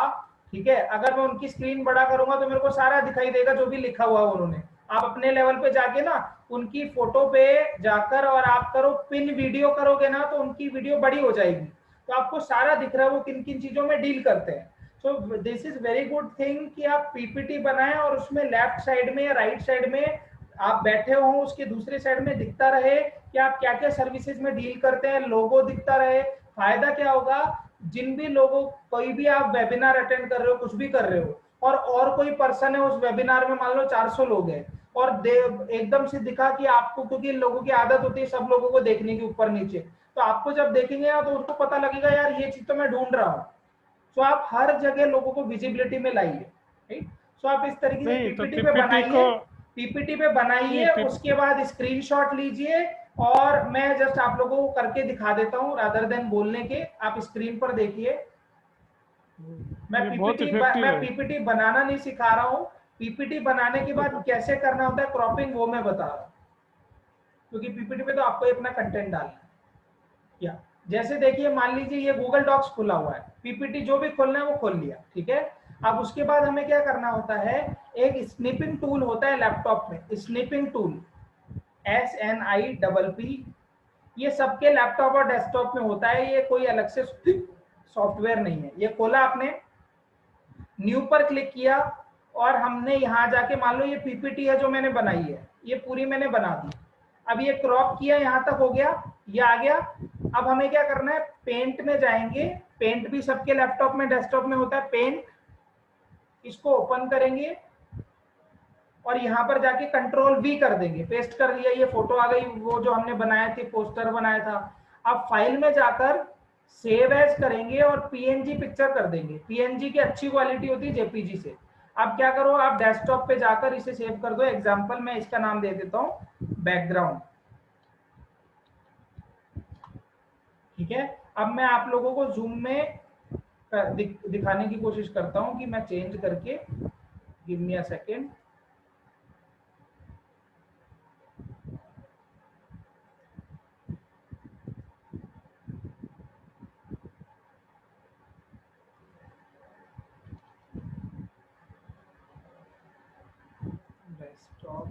ठीक है, अगर मैं उनकी स्क्रीन बड़ा करूंगा तो मेरे को सारा दिखाई देगा जो भी लिखा हुआ है उन्होंने। आप अपने लेवल पे जाके ना उनकी फोटो पे जाकर और आप करो पिन वीडियो करोगे ना तो उनकी वीडियो बड़ी हो जाएगी, तो आपको सारा दिख रहा है वो किन किन चीजों में डील करते हैं। So this is very good thing कि आप PPT बनाएं और उसमें लेफ्ट साइड में या राइट साइड में आप बैठे हो, उसके दूसरे साइड में दिखता रहे कि आप क्या क्या सर्विसेज में डील करते हैं, लोगो दिखता रहे। फायदा क्या होगा, जिन भी लोगों, कोई भी आप वेबिनार अटेंड कर रहे हो, कुछ भी कर रहे हो, और कोई पर्सन है उस वेबिनार में, मान लो 400 लोग हैं, और एकदम से दिखा कि आपको, क्योंकि लोगों की आदत होती है सब लोगों को देखने की ऊपर नीचे, तो आपको जब देखेंगे ना तो उसको पता लगेगा यार ये चीज तो मैं ढूंढ रहा हूँ। सो आप हर जगह लोगों को विजिबिलिटी में लाइए, राइट। सो आप इस तरीके से PPT पे बनाइए, PPT पे बनाइए, उसके बाद स्क्रीनशॉट लीजिए, और मैं जस्ट आप लोगों को करके दिखा देता हूँ रादर देन बोलने के। आप स्क्रीन पर देखिए, मैं पीपीटी बनाना नहीं सिखा रहा हूँ। पीपीटी बनाने के बाद कैसे करना होता है क्रॉपिंग, वो मैं बता रहा हूँ, क्योंकि पीपीटी पे तो आपको अपना कंटेंट डालना है। या जैसे देखिए, मान लीजिए ये गूगल डॉक्स खुला हुआ है, पीपीटी जो भी खोलना है वो खोल लिया, ठीक है। अब उसके बाद हमें क्या करना होता है, एक स्निपिंग टूल होता है लैपटॉप में, स्निपिंग टूल SNIPP, ये सबके लैपटॉप और डेस्कटॉप में होता है, ये कोई अलग से सॉफ्टवेयर नहीं है। ये खोला आपने, न्यू पर क्लिक किया और हमने यहाँ जाके, मान लो ये पीपीटी है जो मैंने बनाई है, ये पूरी मैंने बना दी। अब ये क्रॉप किया, यहाँ तक हो गया, ये आ गया। अब हमें क्या करना है, पेंट में जाएंगे, पेंट भी सबके लैपटॉप में डेस्कटॉप में होता है, पेंट, इसको ओपन करेंगे और यहाँ पर जाके कंट्रोल V कर देंगे, पेस्ट कर दिया, ये फोटो आ गई वो जो हमने बनाए थे, पोस्टर बनाया था। अब फाइल में जाकर सेव एज करेंगे और PNG पिक्चर कर देंगे। PNG की अच्छी क्वालिटी होती है JPG से। अब क्या करो, आप डेस्कटॉप पे जाकर इसे सेव कर दो। एग्जांपल मैं इसका नाम दे देता हूँ बैकग्राउंड, ठीक है। अब मैं आप लोगों को जूम में दिखाने की कोशिश करता हूँ कि मैं चेंज करके, give me a second. Desktop,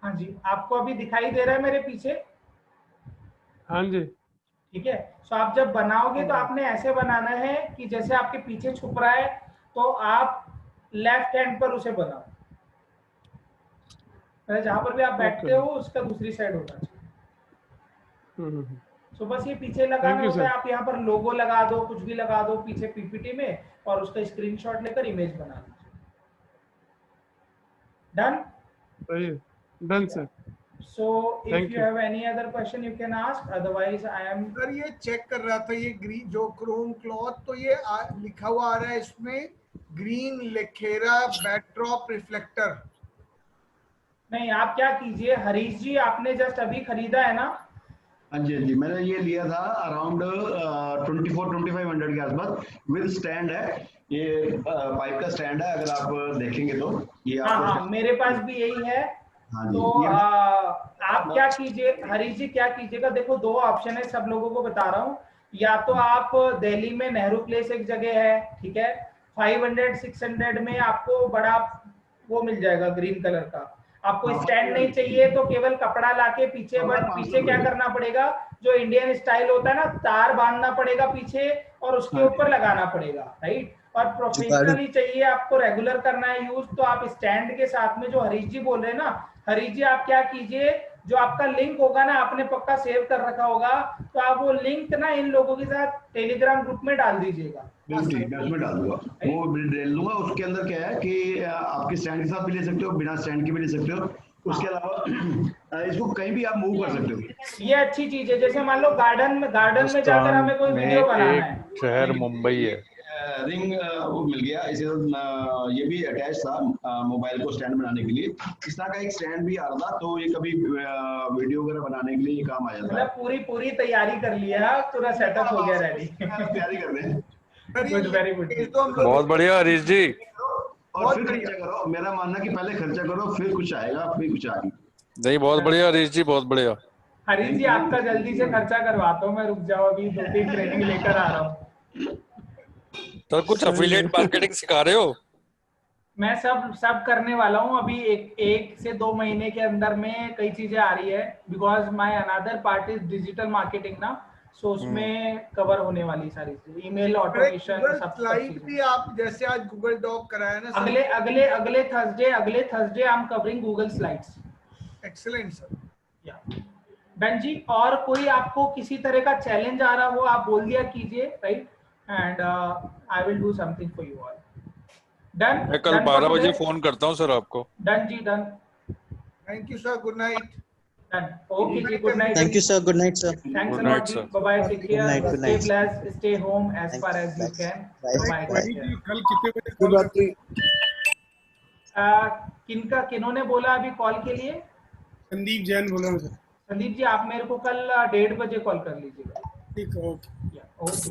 हाँ जी, आपको अभी दिखाई दे रहा है मेरे पीछे? हाँ जी, ठीक है। सो आप जब बनाओगे तो आपने ऐसे बनाना है कि जैसे आपके पीछे छुप रहा है, तो आप लेफ्ट हैंड पर उसे बनाओ, जहां पर भी आप बैठते हो उसका दूसरी साइड होना चाहिए। सो बस ये पीछे लगाना होता है। आप यहाँ पर लोगो लगा दो, कुछ भी लगा दो पीछे पीपीटी में, और उसका स्क्रीनशॉट लेकर इमेज बना दीजिए। Done? Done sir. So if you have any other question you can ask, otherwise I am। Sir ये चेक कर रहा था, ये ग्रीन जो क्रोम क्लॉथ, तो ये लिखा हुआ आ रहा है इसमें ग्रीन लेखेरा बैकड्रॉप रिफ्लेक्टर। नहीं, आप क्या कीजिए हरीश जी, आपने जस्ट अभी खरीदा है ना? हाँ जी, हाँ जी, मैंने ये लिया था अराउंड 24-2500 के आसपास, विद स्टैंड है, ये पाइप का स्टैंड है, अगर आप देखेंगे तो ये हाँ, मेरे पास भी यही है। तो आप क्या कीजिए हरीश जी, क्या कीजिएगा, देखो दो ऑप्शन है, सब लोगों को बता रहा हूँ। या तो आप दिल्ली में नेहरू प्लेस एक जगह है, ठीक है, 500-600 में आपको बड़ा वो मिल जाएगा ग्रीन कलर का। आपको स्टैंड नहीं चाहिए तो केवल कपड़ा लाके पीछे, बट पीछे क्या करना पड़ेगा, जो इंडियन स्टाइल होता है ना, तार बांधना पड़ेगा पीछे और उसके ऊपर लगाना पड़ेगा, राइट। और प्रोफेशनली चाहिए आपको, रेगुलर करना है यूज, तो आप स्टैंड के साथ में, जो हरीश जी बोल रहे हैं ना, हरीश जी आप क्या कीजिए, जो आपका लिंक होगा ना, आपने पक्का सेव कर रखा होगा, तो आप वो लिंक ना इन लोगों के साथ टेलीग्राम ग्रुप में डाल दीजिएगा। ठीक है, उसमें डाल दूंगा, वो डाल दूंगा। उसके अंदर क्या है कि आपके स्टैंड के साथ भी ले सकते हो, बिना स्टैंड के भी ले सकते हो। उसके अलावा इसको कहीं भी आप मूव कर सकते हो। ये अच्छी चीज है। जैसे मान लो गार्डन में जाकर हमें कोई वीडियो बनाना है, शहर मुंबई है, रिंग वो मिल गया इसे, ये भी अटैच था मोबाइल को स्टैंड बनाने के लिए। इस तरह का एक स्टैंड भी आ रहा था, तो ये कभी वीडियो वगैरह बनाने के लिए ये काम आ जाता है। मतलब पूरी तैयारी कर लिया, पूरा सेटअप हो गया रेडी। तैयारी कर रहे हैं। वेरी गुड, बहुत बढ़िया हरीश जी। और फिर खर्चा करो, मेरा मानना कि पहले खर्चा करो, फिर कुछ आएगा, फिर कुछ आएगा। नहीं, बहुत बढ़िया हरीश जी, बहुत बढ़िया। हरीश जी आपका जल्दी से खर्चा करवाता हूँ मैं, रुक जाओ, अभी 2-3 ट्रेनिंग लेकर आ रहा हूँ। तो कुछ एफिलिएट मार्केटिंग सिखा रहे हो? मैं सब करने वाला हूँ अभी, एक से 2 महीने के अंदर में कई चीजें आ रही है, because my another part is digital marketing ना, सो उसमें कवर होने वाली सारी चीजें, ईमेल ऑटोमेशन, सब स्लाइड भी आप जैसे आज गूगल डॉक कराया ना, अगले Thursday I am covering Google slides. Excellent sir. या डन जी, और कोई आपको किसी तरह का चैलेंज आ रहा हो, आप बोल दिया कीजिए, right, and I will do something for you all. Done? मैं कल 12 बजे फोन करता हूँ सर आपको। Done ji, done. Thank you, sir. Good night. Done. Okay, ji. Good night. Thank you, sir. Good night, sir. Thanks Good a lot, night, ji. sir. Bye bye. Take care. Good night, good Stay night. blessed. Stay home as Thank far you. as you Bye. can. Bye. Bye bye. Bye. Take care. कल कितने बजे शुभ call रात्रि। किन्होंने बोला अभी call के लिए? संदीप जैन बोला मुझे। संदीप जी, आप मेरे को कल 1:30 बजे कॉल कर लीजिएगा। ठीक है, ओके। ओके।